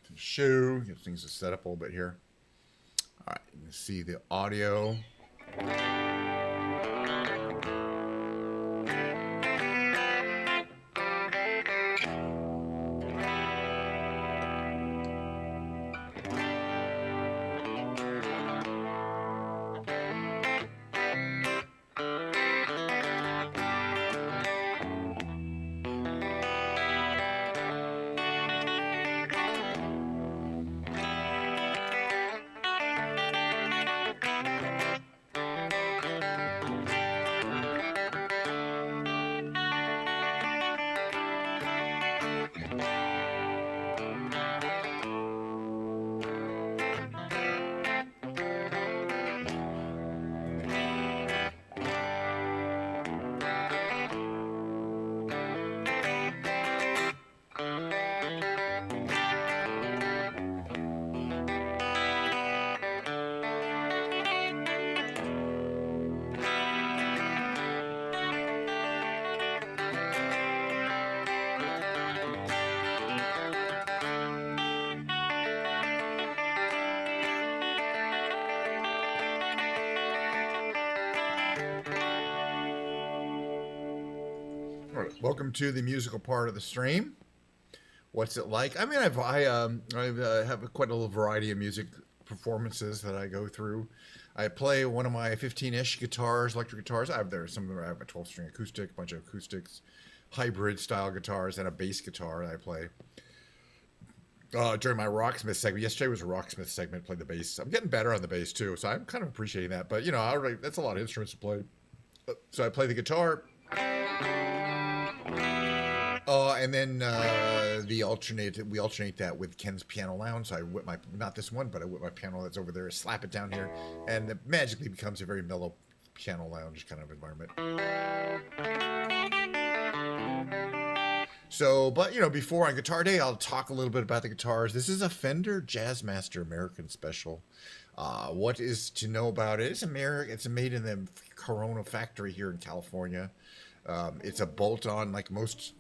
to the show. Get things to set up a little bit here. All right, you can see the audio. All right, welcome to the musical part of the stream. What's it like? I mean, I have quite a little variety of music performances that I go through. I play one of my 15-ish guitars, electric guitars. I have a 12-string acoustic, a bunch of acoustics, hybrid style guitars, and a bass guitar that I play. During my Rocksmith segment, yesterday was a Rocksmith segment. Played the bass. I'm getting better on the bass too, so I'm kind of appreciating that. But that's a lot of instruments to play. So I play the guitar. And then we alternate that with Ken's piano lounge. So I whip not this one, but I whip my piano that's over there, slap it down here, and it magically becomes a very mellow piano lounge kind of environment. So, but before on Guitar Day, I'll talk a little bit about the guitars. This is a Fender Jazzmaster American Special. What is to know about it? It's American. It's made in the Corona factory here in California. It's a bolt-on like most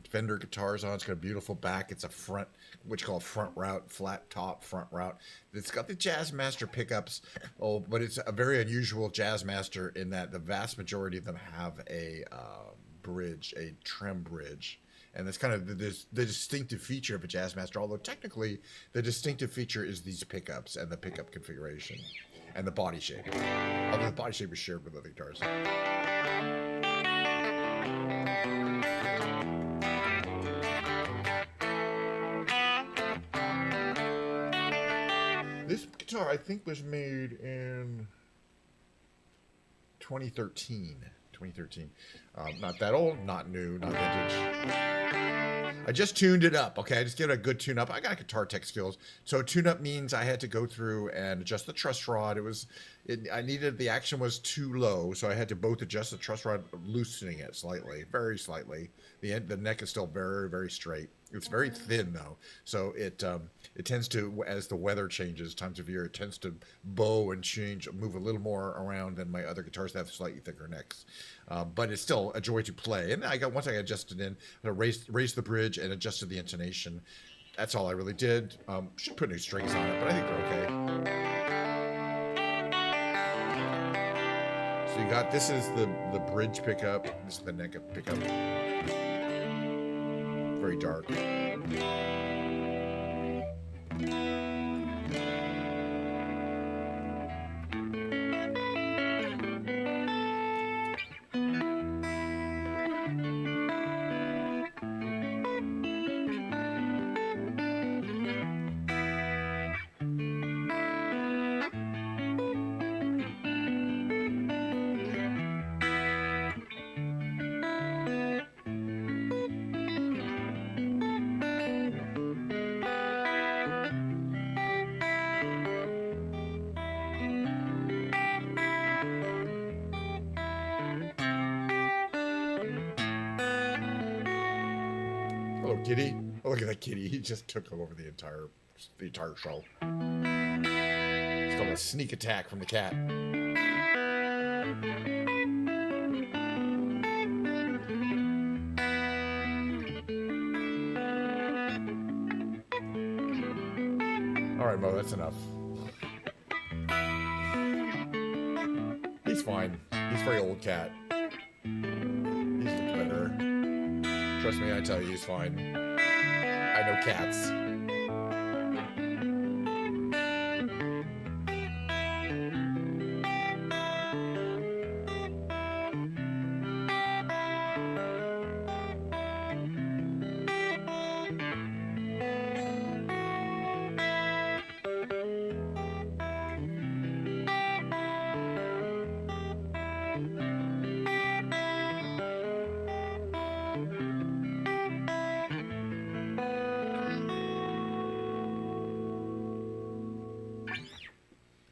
Fender guitars on. It's got a beautiful back. It's a front, what you call a front route, flat top front route. It's got the Jazzmaster pickups. But it's a very unusual Jazzmaster in that the vast majority of them have a bridge, a trem bridge. And that's kind of the distinctive feature of a Jazzmaster, although technically the distinctive feature is these pickups and the pickup configuration and the body shape. Although the body shape is shared with other guitars. This guitar, I think, was made in 2013. Not that old, not new, not vintage. I just tuned it up, okay? I just gave it a good tune up. I got guitar tech skills. So tune up means I had to go through and adjust the truss rod. The action was too low, so I had to both adjust the truss rod, loosening it slightly, very slightly. The neck is still very, very straight. It's very thin though, so it tends to, as the weather changes, times of year, it tends to bow and move a little more around than my other guitars that have slightly thicker necks. But it's still a joy to play. And once I adjusted I raised the bridge and adjusted the intonation. That's all I really did. Should put new strings on it, but I think they're okay. So this is the bridge pickup. This is the neck pickup. Very dark. Hello, kitty. Oh, look at that kitty. He just took over the entire show. It's called a sneak attack from the cat. right, Mo, that's enough. He's fine. He's a very old cat. He's looked better. Trust me, I tell you, he's fine. I know cats.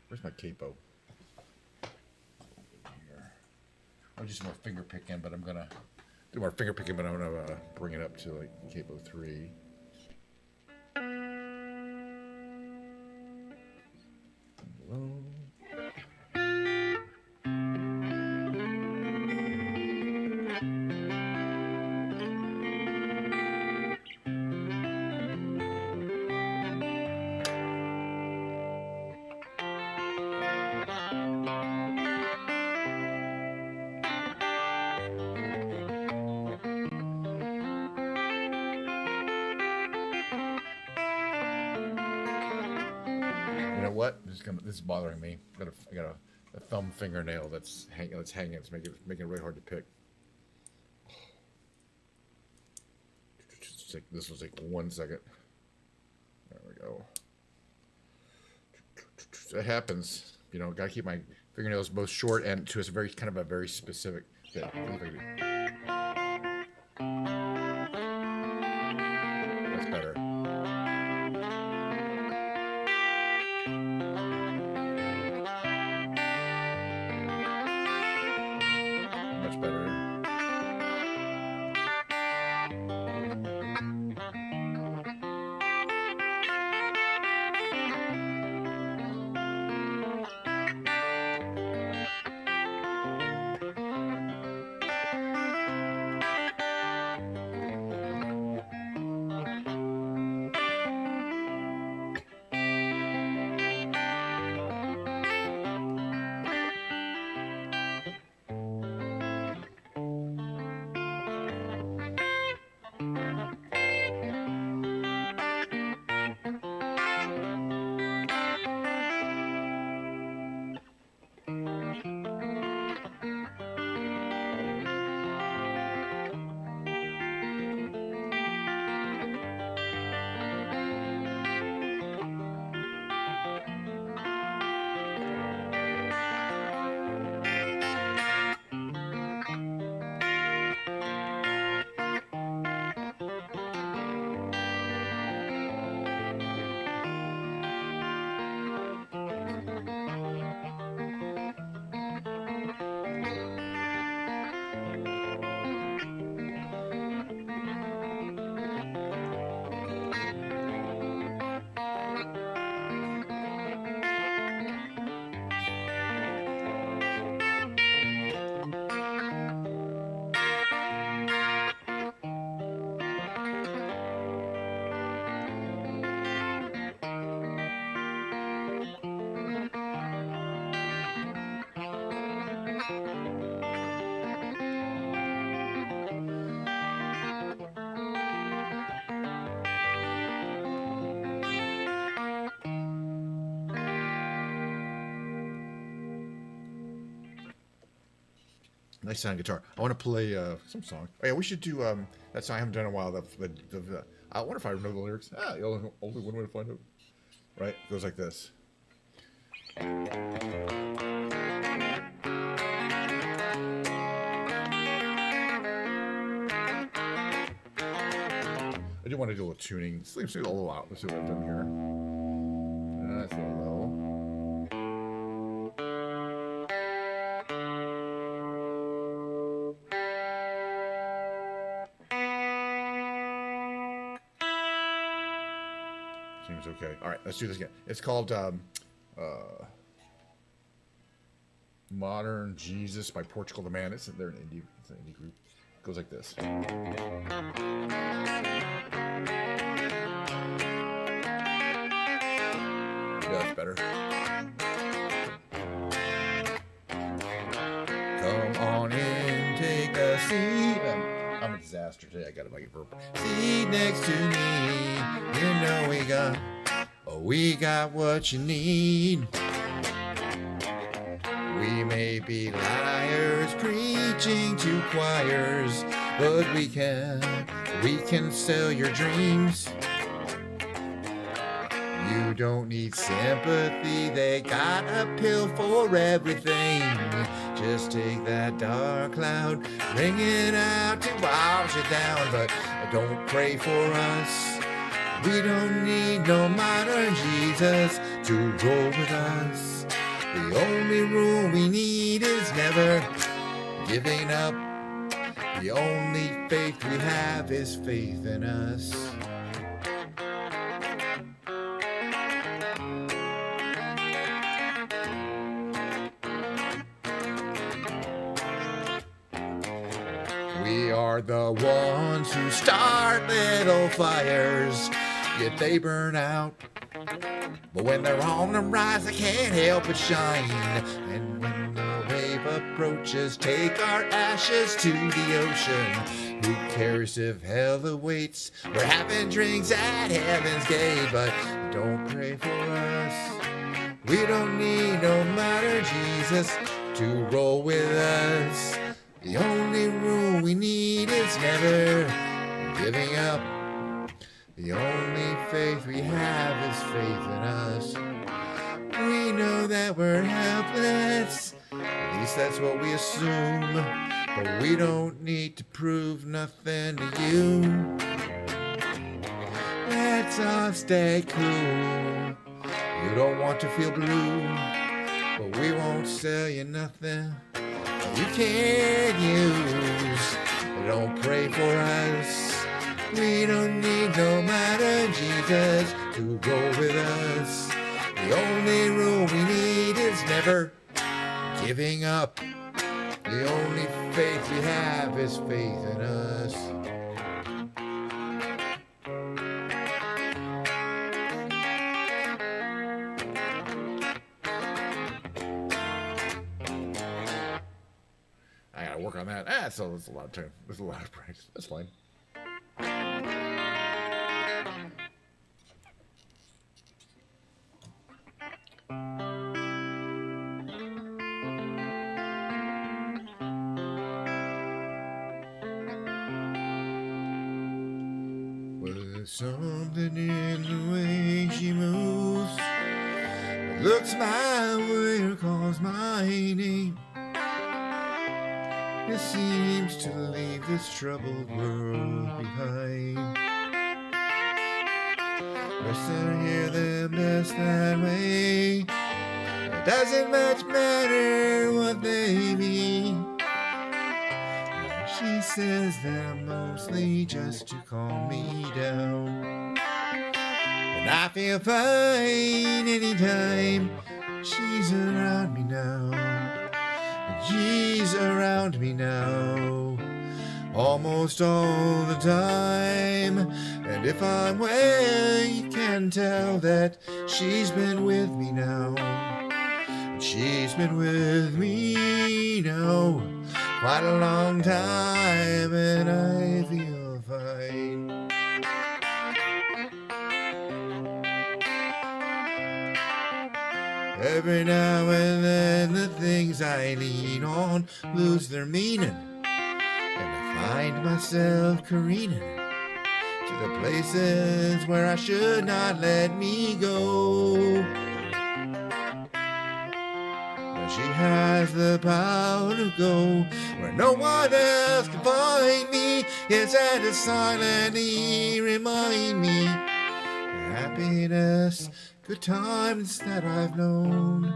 Where's my capo? I'm just more finger picking, but I'm gonna do more finger picking, but I'm gonna bring it up to like capo 3. Hello. You know what? This is bothering me. I got a thumb fingernail that's hanging. It's making it really hard to pick. This will take 1 second. There we go. It happens. You know, gotta keep my fingernails both short and to a very kind of a very specific fit. That's better. Much better. Nice sound guitar. I want to play some song. Oh yeah, we should do that song I haven't done in a while. I wonder if I know the lyrics. The only one way to find out. Right, it goes like this. I do want to do a little tuning. Let's see a little out. Let's see what I've done here. That's a little low. Seems okay. All right, let's do this again. It's called Modern Jesus by Portugal the Man. They're an indie group. It goes like this. that's better. Come on in, take a seat. I'm a disaster today. I gotta make it verbal. Seat next to me. You know we got what you need. We may be liars preaching to choirs, but we can sell your dreams. You don't need sympathy, they got a pill for everything. Just take that dark cloud, bring it out to wash it down, but don't pray for us. We don't need no modern Jesus to roll with us. The only rule we need is never giving up. The only faith we have is faith in us. We are the ones who start little fires, yet they burn out. But when they're on the rise, they can't help but shine. And when the wave approaches, take our ashes to the ocean. Who cares if hell awaits? We're having drinks at heaven's gate, but don't pray for us. We don't need no modern Jesus to roll with us. The only rule we need is never giving up. The only faith we have is faith in us. We know that we're helpless, at least that's what we assume. But we don't need to prove nothing to you. Let's all stay cool. You don't want to feel blue, but we won't sell you nothing you can't use. Don't pray for us. We don't need no modern Jesus to go with us. The only rule we need is never giving up. The only faith we have is faith in us. I gotta work on that. So that's a lot of time. There's a lot of practice. That's fine. There's something in the way she moves, looks my way or calls my name. It seems to leave this troubled world behind. Best to hear them best that way. It doesn't much matter what they mean. She says they're mostly just to calm me down. And I feel fine anytime she's around me now. She's around me now, almost all the time. And if I'm well, you can tell that she's been with me now. She's been with me now quite a long time, and I feel fine. Every now and then the things I lean on lose their meaning, and I find myself careening to the places where I should not let me go. But she has the power to go where no one else can find me. It's and to silently remind me the happiness, good times that I've known.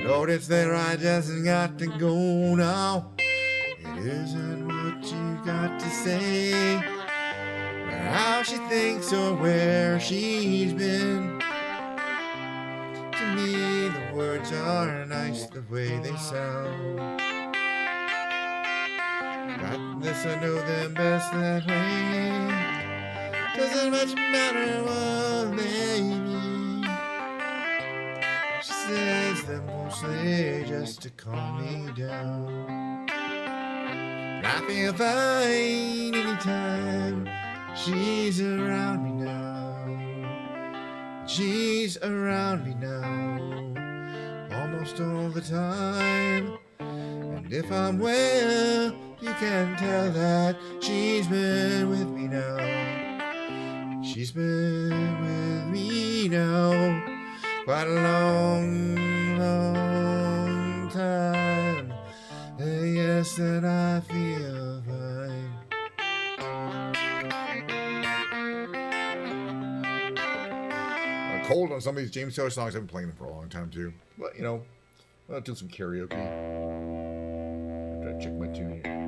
Lord, it's there, I just got to go now. It isn't what you got to say, or how she thinks or where she's been. To me, the words are nice the way they sound. But this, I know them best that way. Doesn't much matter what maybe. She says that mostly just to calm me down. I feel fine anytime she's around me now. She's around me now, almost all the time. And if I'm well, you can tell that she's been with me now. She's been with me now quite a long, long time. Yes, and I feel fine. I'm cold on some of these James Taylor songs. I've been playing them for a long time too. But you know, I'll do some karaoke. After I check my tune here.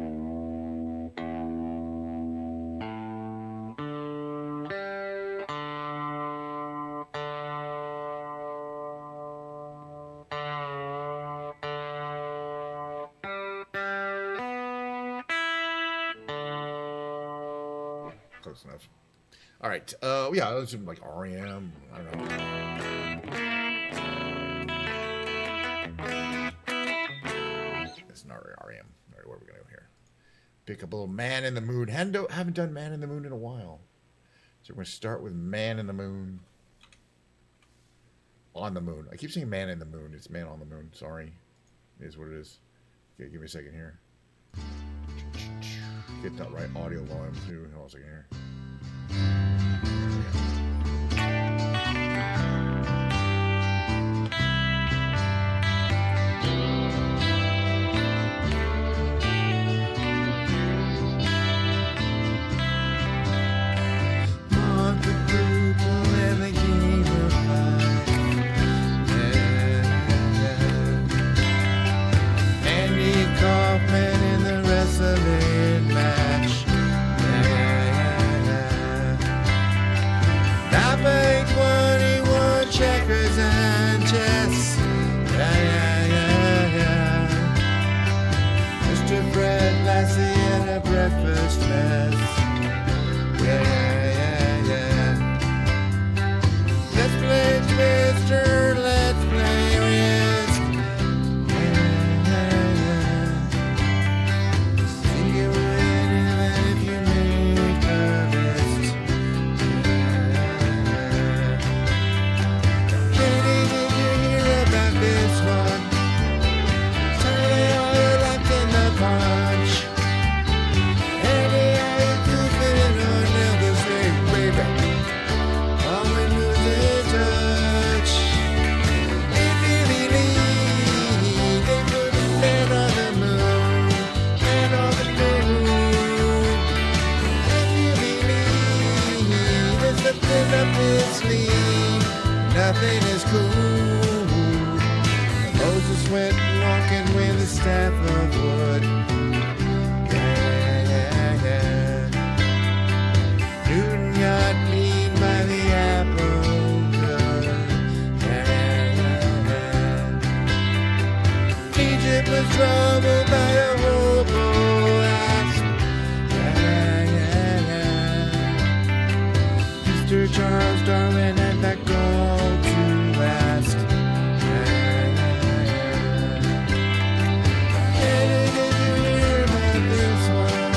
Close enough. All right. Yeah, let's do like REM. I don't know. It's not REM. All right, where are we gonna go here? Pick up a little Man in the Moon. Haven't done Man in the Moon in a while. So we're gonna start with Man in the Moon. On the Moon. I keep saying Man in the Moon. It's Man on the Moon. Sorry. It is what it is. Okay, give me a second here. Get that right audio volume too. Hold on a second here. Breakfast mess. Let's play Twister, let's play Risk. See you winning if you make a list. Katie, did you hear about this one? Tell me all you're locked in the punch. Nothing is cool. Moses went walking with a staff of wood. Newton got cleaned by the apple gun. Egypt was troubled by a hobo asp. Mr. Charles Darwin had that goal to last. Did you hear about this one?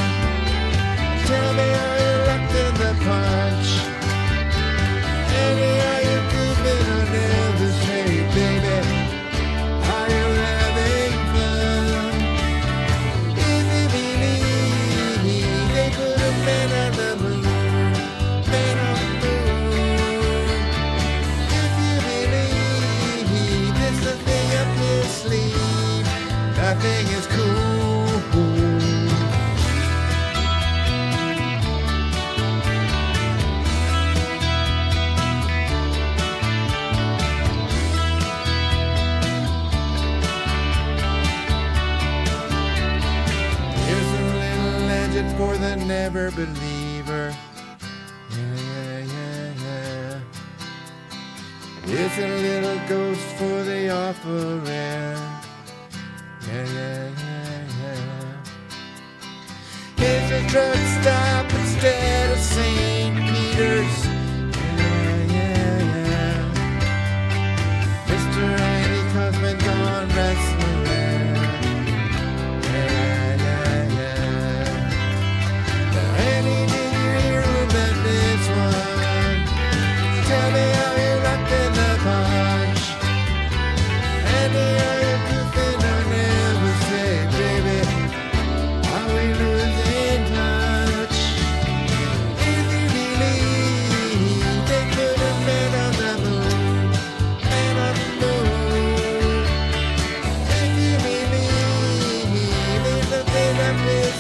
Tell me, are you locked in the punch? Eddie, are you goofing on Elvis Street, baby? Are you having fun? If you believe they put a man on the moon, man on the moon. If you believe there's nothing up your sleeve, nothing is cool. Here's a little legend for the never believer. It's a little ghost for the offering. Here's a truck stop instead of St. Peter.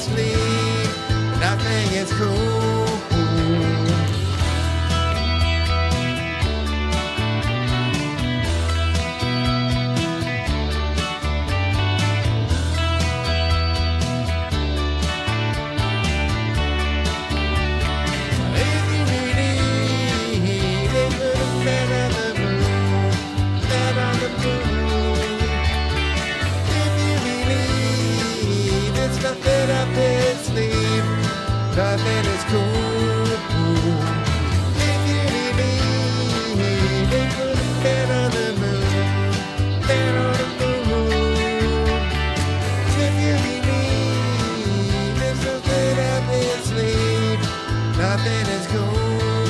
sleep. Nothing is cool. Nothing is cool. If you believe they put a man on the moon, man on the moon. If you believe there's nothing up in sleep, nothing is cool.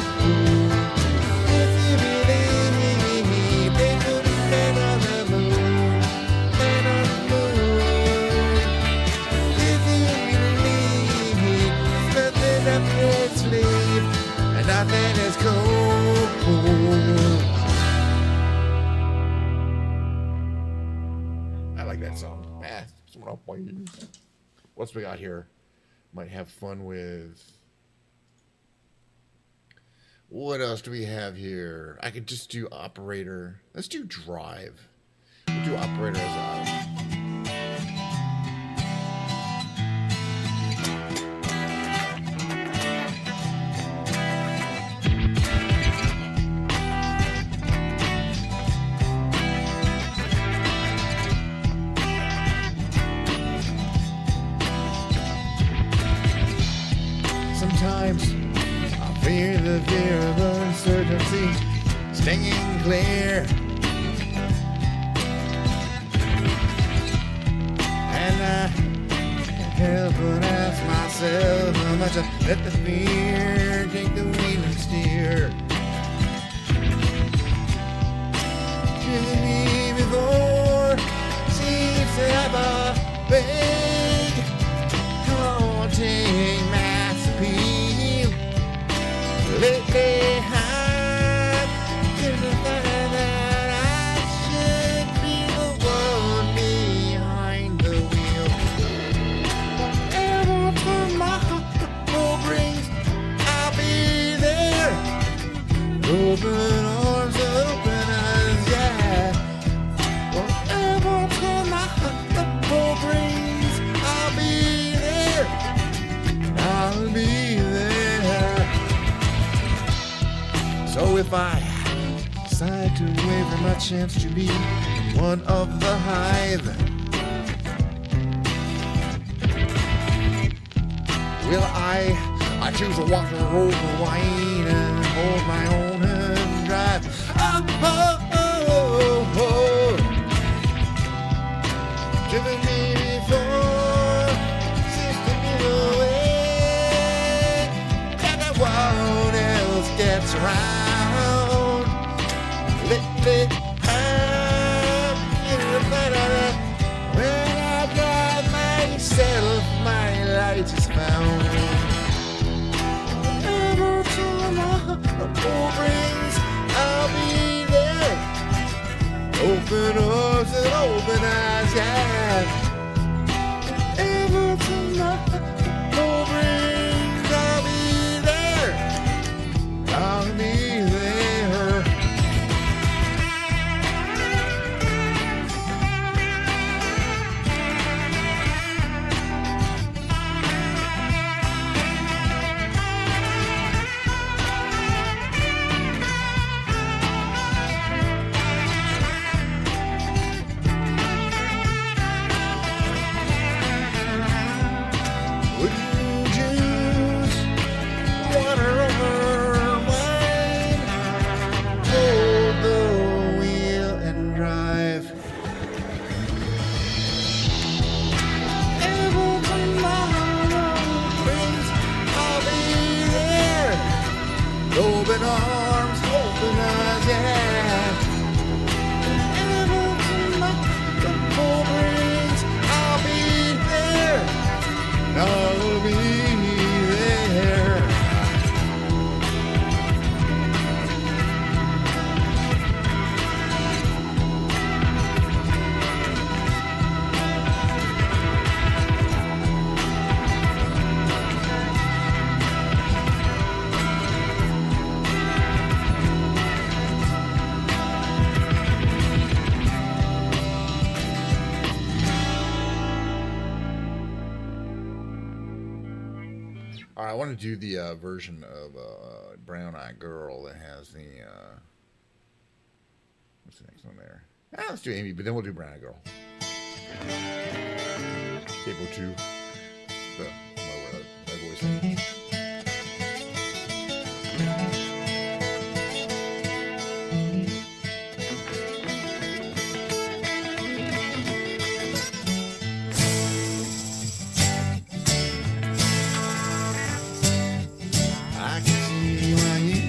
If you believe they put a man on the moon, man on the moon. If you believe nothing up in sleep, and nothing is cool. I like that song. What's we got here? Might have fun with. What else do we have here? I could just do operator. Let's do drive. We'll do operator as a. Sometimes I fear the fear of uncertainty, staying clear. And I can't help but ask myself how much I let the fear take the wheel and steer. Killing me before seems to have a big haunting mass appeal. Lately I'm getting the fact that I should be the one behind the wheel. Whatever tomorrow brings, I'll be there. Open arms, open eyes, yeah. Whatever tomorrow brings, I'll be there. I'll be there. So if I decide to waver my chance to be one of the hive, will I choose to walk the road of wine and hold my own and drive. Oh, oh, oh, oh. Driven me before, system in the way, and the world else gets around. Let me have you better when I've got myself, my light is found. Whatever tomorrow brings, I'll be there. Open arms and open eyes, yeah. Whatever tomorrow brings, I'll be there. I'll be there. Would you choose water over wine? Hold the wheel and drive. Whatever tomorrow brings, I'll be there. Open arms, open eyes, yeah. Whatever tomorrow brings, I'll be there. I'll be there. All right, I want to do the version of Brown Eyed Girl that has the what's the next one there? Let's do Amy, but then we'll do Brown Eyed Girl. Cable 2. My voice. I can see why you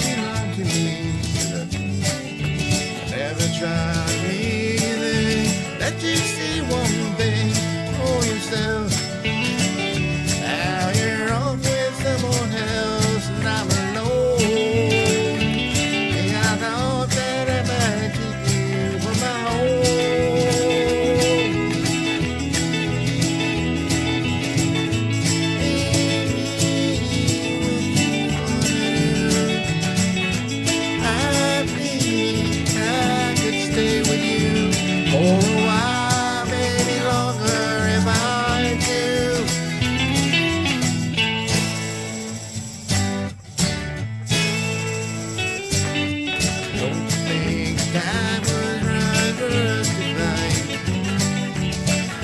belong to me. Never tried anything. Let you see one thing for yourself. Now you're off with someone else, and I'm alone. And I thought that I might keep you for my own. I think I could stay with you for a while, maybe longer if I do. Don't think time was right for us to fight.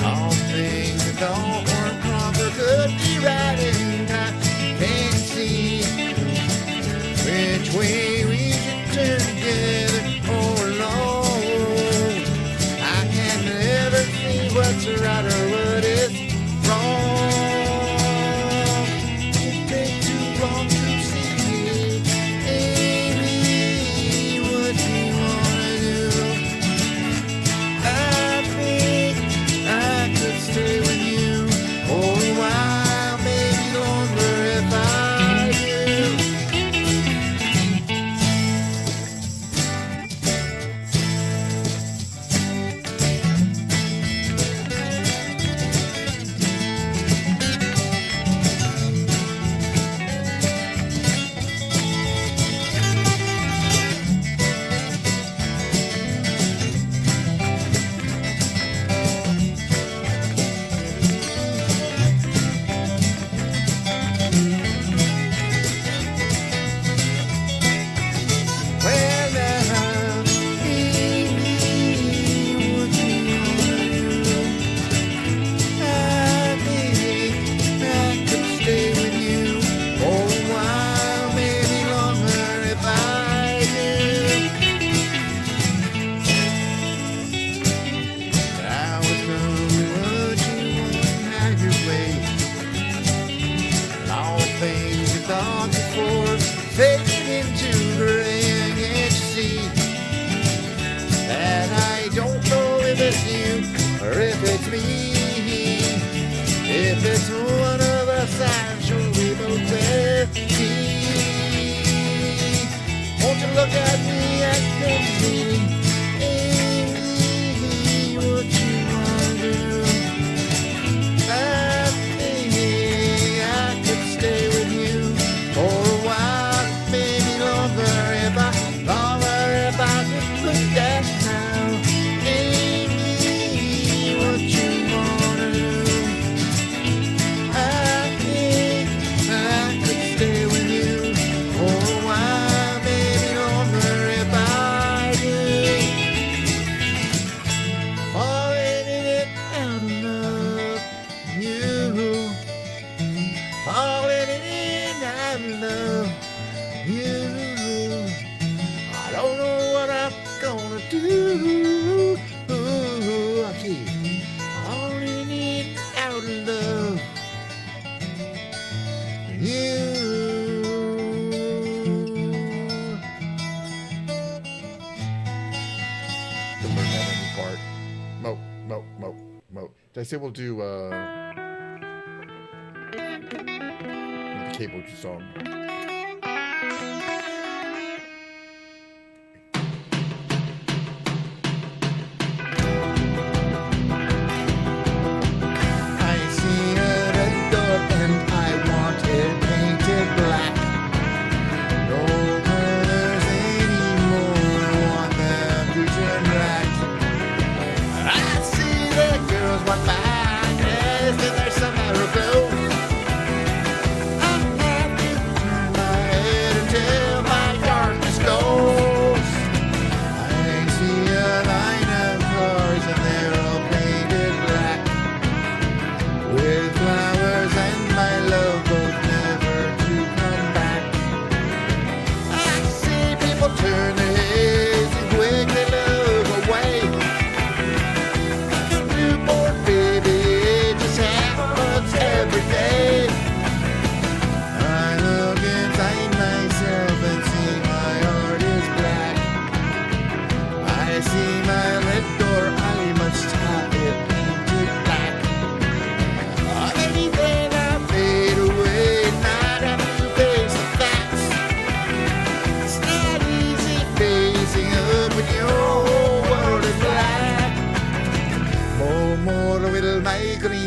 All things that don't work proper could be right in time. Can't see which way we should turn together or alone. I can never see what's right or what is wrong. It takes too long to see, Amy, what you wanna do. I think I could stay with you for a while, maybe longer if I do. Well, now, Amy, what you wanna do? I think I could stay with you for a while, maybe longer if I do. Now it's come what you want and have your way. And all things you thought before faded into gray. Can't you see that I don't know if it's you or if it's me? If it's one of us, I'm sure we both will see. Won't you look at me and tell me, Amy, what you wanna do? I think I could stay with you for a while, maybe longer if I could put that now. Amy, what you wanna do? I think I could stay with you for a while, maybe longer if I do. Falling in it out of love, you. Falling in out of love, you. I don't know what I'm gonna do. I keep falling in out of love, you. Don't learn that any part. Mo. Did I say we'll do the Cable song? I see a red door and I want it painted black. No colors anymore, I want them to turn black. I see the girls walk by, dressed in their summer clothes.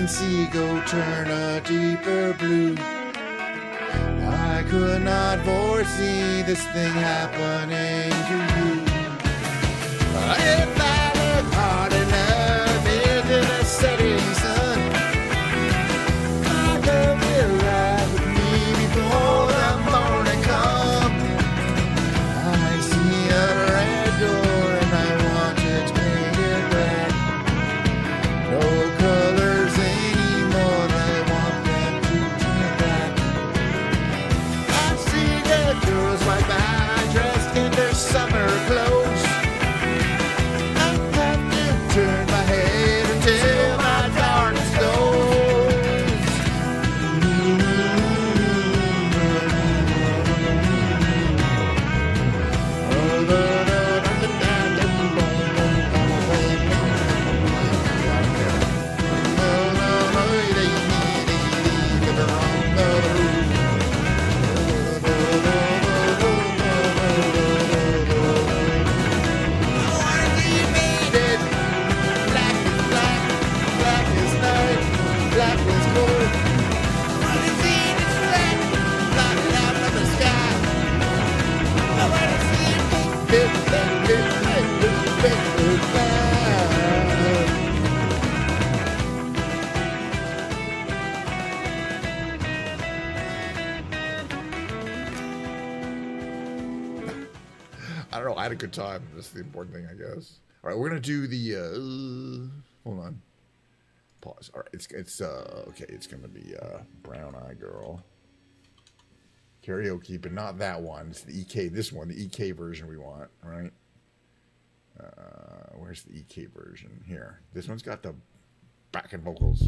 sea go turn a deeper blue. I could not foresee this thing happening to you. If I look hard enough into the setting sun, I love you right with me before the morning comes. I see a red door and I want it painted red. No colors anymore, I want them to turn black. I see the girls walk by dressed in their summer clothes. I have to turn my head until my darkness goes. I don't know. I had a good time. That's the important thing, I guess. All right, we're gonna do the. Hold on. Pause. All right, it's okay. It's gonna be Brown Eye Girl karaoke, but not that one. It's the EK. This one, the EK version we want, right? Where's the EK version? Here. This one's got the backing vocals.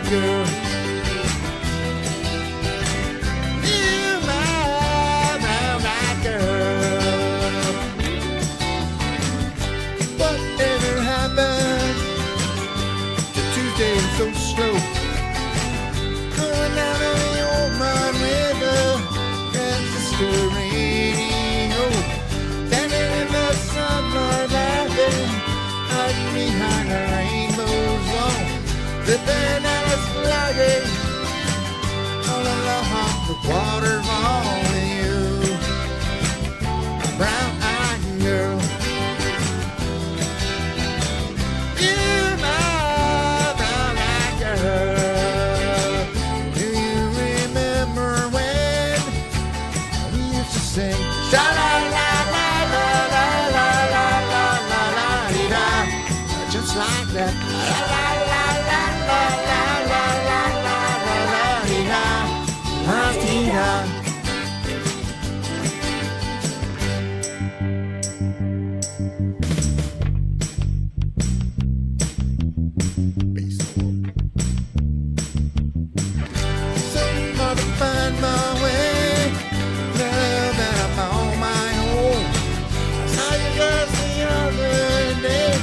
Girl, you my brown-eyed girl. Whatever happened to Tuesday and so slow? Going down on the old mine with a transistor radio, standing in the sunlight laughing, hiding behind a rainbow's wall, flipping out sliding all along the waterfall with you, brown-eyed girl. You my brown-eyed girl. Do you remember when we used to sing sha-la-la-la-la-la-la-la-la-la-la-la-la-la-la, just like that? Somebody find my way, now that I'm on my own. I saw you girls the other day,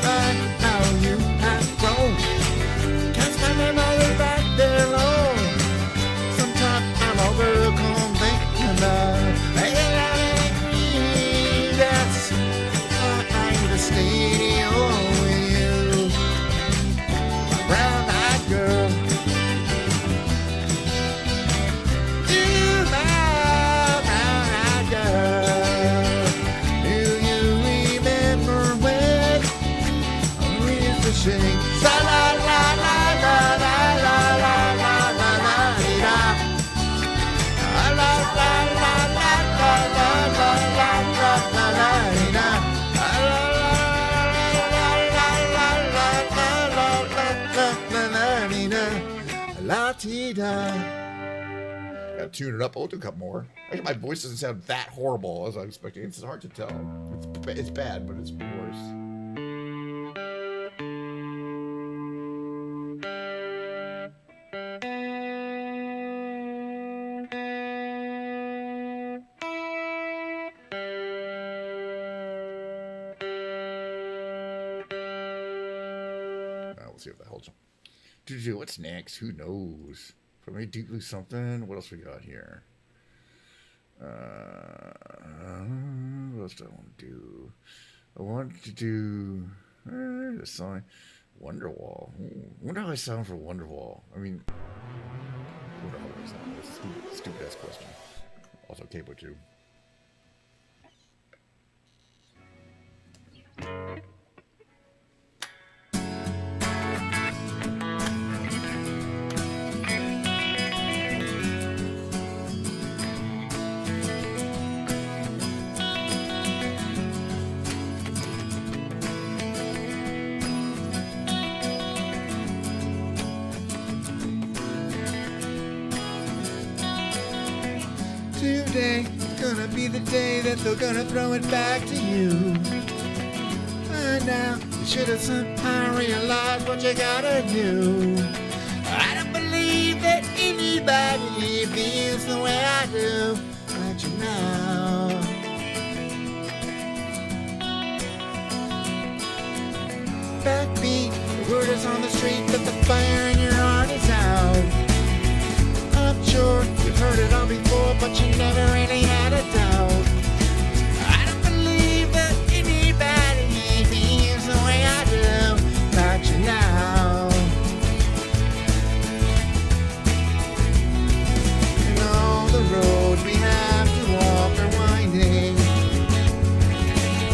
right how you have grown. Can't stand my mother back there alone. Sometimes I'm overcome thinking about hanging out in green. That's why I'm the stadium with you, my brown-eyed girl. You my brown-eyed girl. Do you remember when we used to sing Got tune it up. I'll do a couple more. Actually, my voice doesn't sound that horrible as I was expecting. It's hard to tell. It's bad, but it's worse. We'll see if that holds. What's next? Who knows? Probably do something. What else we got here? What else do I want to do? I want to do the song Wonderwall. I wonder how I sound for Wonderwall. I mean, what the hell is that? That's a stupid ass question. Also, Cable too. Today is gonna be the day that they're gonna throw it back to you. And now you should have somehow realized what you gotta do. I don't believe that anybody feels the way I do, but you know. Backbeat, the word is on the street that the fire in your heart is out. I'm sure you've heard it all before, but you never really had a doubt. I don't believe that anybody feels the way I do about you now. And all the roads we have to walk are winding,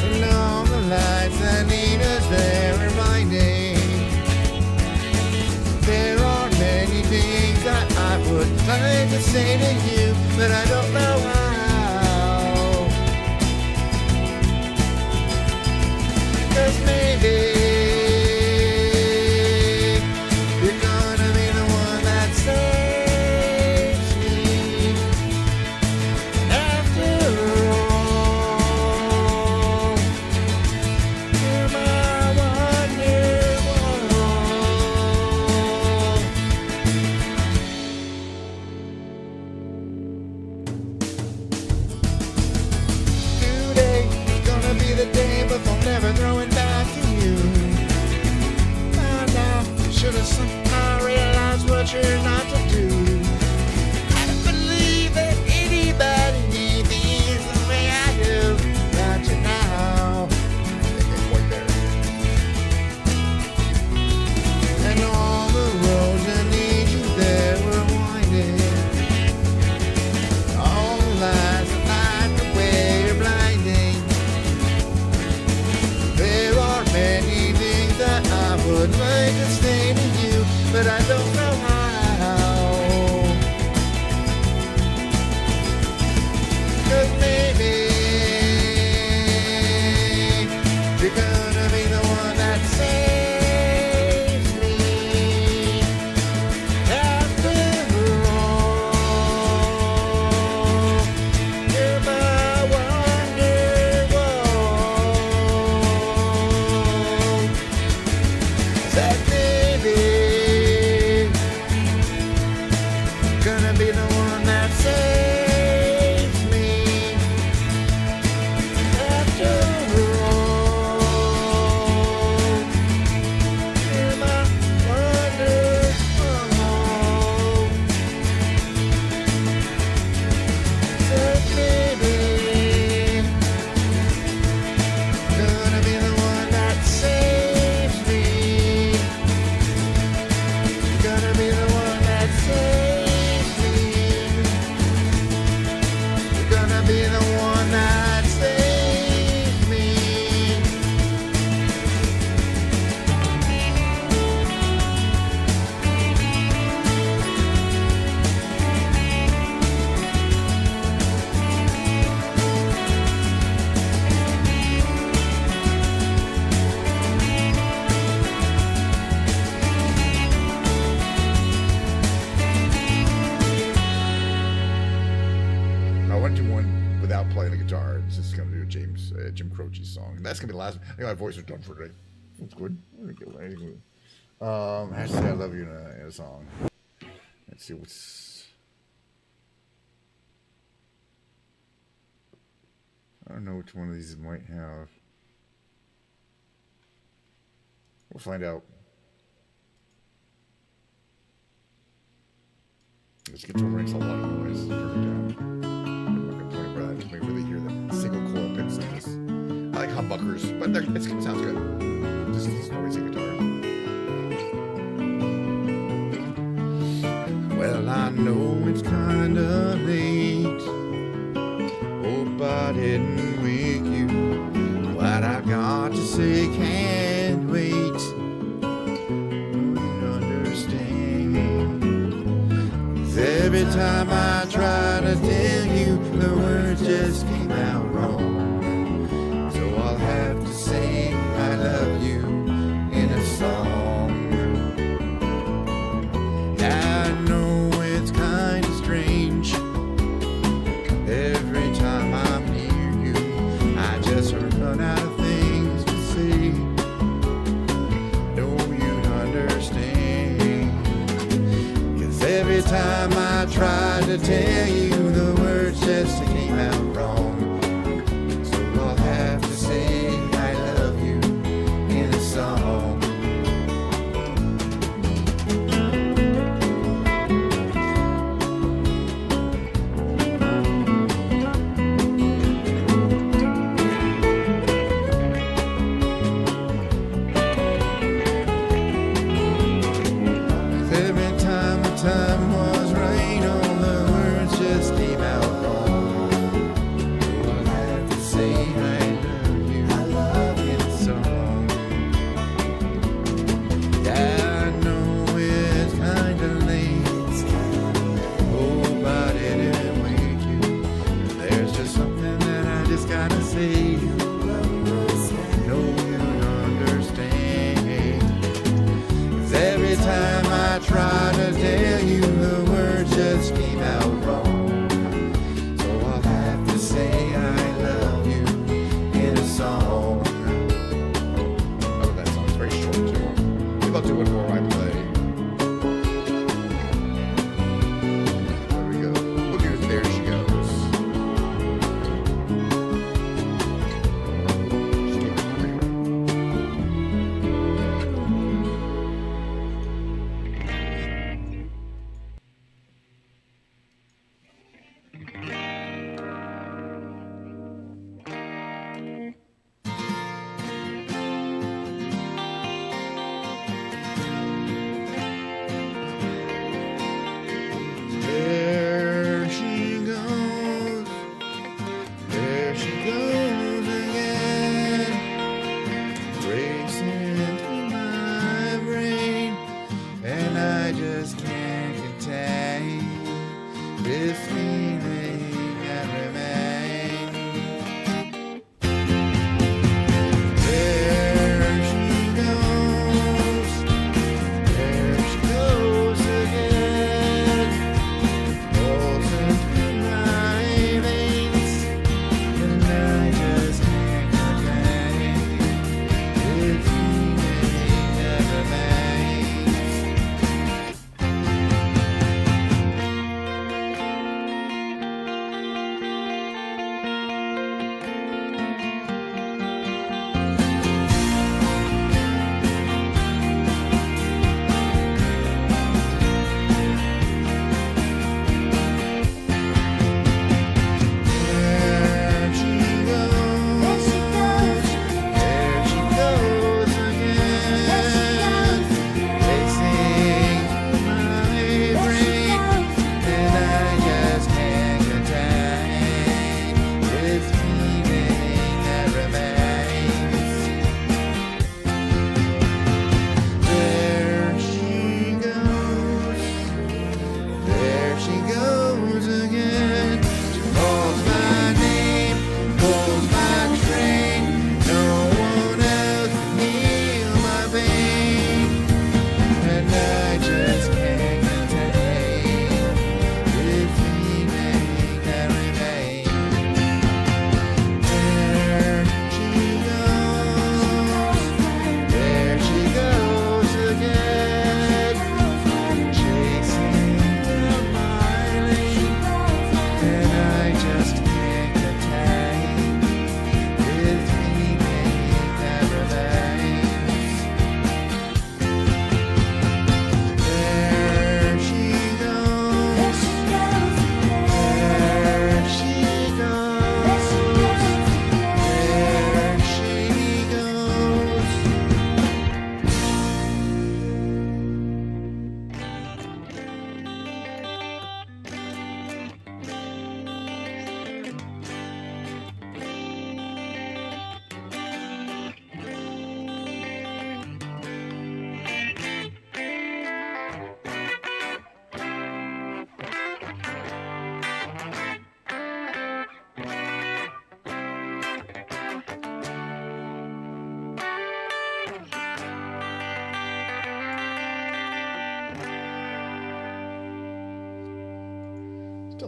and all the lights that lead us there reminding. There are many things that I would like to say to you, but I don't know how. 'Cause maybe you're gonna be the one that saves me. After all, you're my wonderwall. Be the day, but they'll never throw it back to you. By now, you should have somehow realized what you're not to do. I don't believe that anybody feels the way I do about you now. Right there. And all the roads that lead you there were winding. All the lies that light the way you're blinding. There are many things that I would like to say to you, but I don't know how. want to do one without playing the guitar. It's just going to do a Jim Croce song. And that's going to be the last one. I think my voice is done for today. That's good. I have to say I love you in a song. Let's see what's... I don't know which one of these it might have. We'll find out. This guitar makes a lot of noise. It's perfect down. I'm not going to play for that. You may really hear the single coil picks on this. I like humbuckers, but it sounds good. Just this noisy guitar. Well, I know it's kind of late. Hope I didn't wake you. What I've got to say can't wait. Every time I try to tell you, the words just came out wrong. So I'll have to say I love you in a song. I know it's kind of strange. Every time I'm near you, I just run out of things to say. No, you'd understand. Every time I try to tell you, the words just came out wrong. So I'll have to say I love you in a song. Every time the time was right, all the words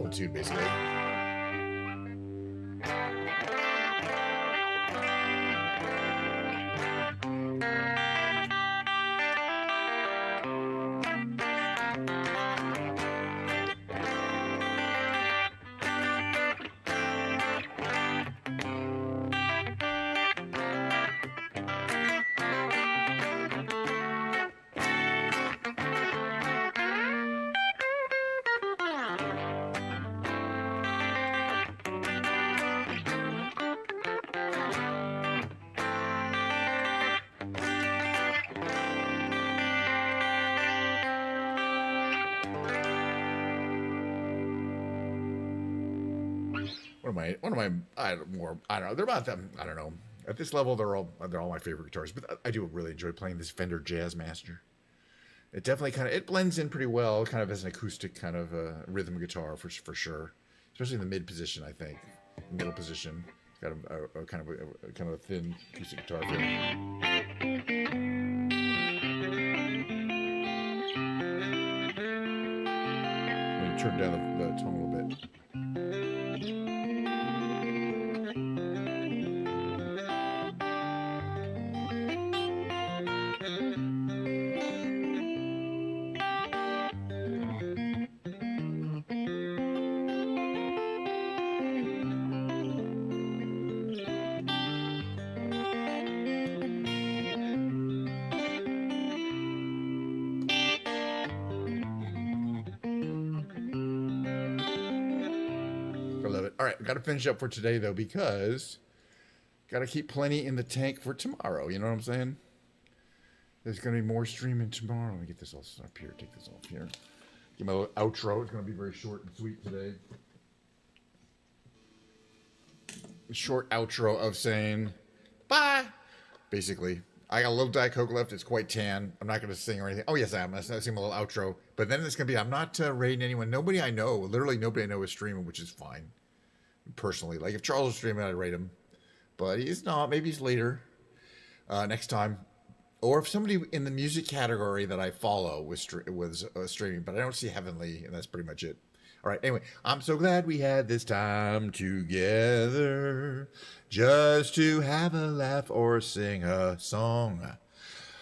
amplitude, basically. One of my, I don't know. They're about them. I don't know. At this level, they're all my favorite guitars. But I do really enjoy playing this Fender Jazzmaster. It definitely it blends in pretty well, kind of as an acoustic kind of rhythm guitar for sure. Especially in the mid position, I think, middle position. It's got a kind of a thin acoustic guitar feel. I'm gonna turn down the tone a little bit. All right, got to finish up for today, though, because got to keep plenty in the tank for tomorrow. You know what I'm saying? There's going to be more streaming tomorrow. Let me get this all up here. Take this off here. Get my little outro. It's going to be very short and sweet today. A short outro of saying bye. Basically, I got a little Diet Coke left. It's quite tan. I'm not going to sing or anything. Oh, yes, I am. I'm going to sing a little outro. But then it's going to be, I'm not rating anyone. Nobody I know, literally nobody I know is streaming, which is fine. Personally, like if Charles was streaming, I'd rate him, but he's not. Maybe he's later, next time, or if somebody in the music category that I follow was streaming, but I don't see Heavenly, and that's pretty much it. All right. Anyway, I'm so glad we had this time together, just to have a laugh or sing a song.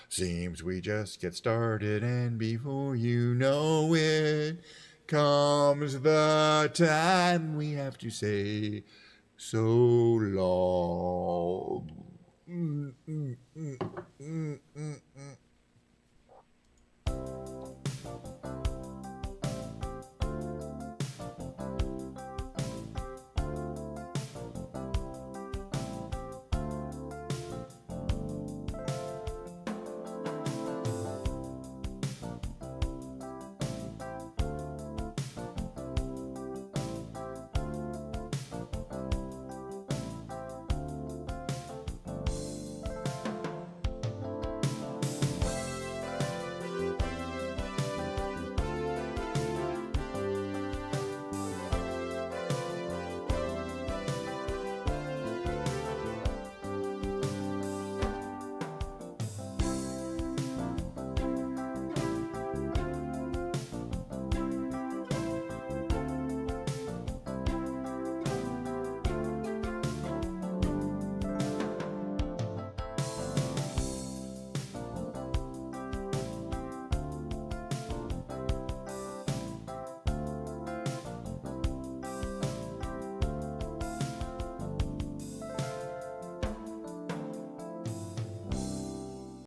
Seems we just get started, and before you know it, comes the time we have to say so long.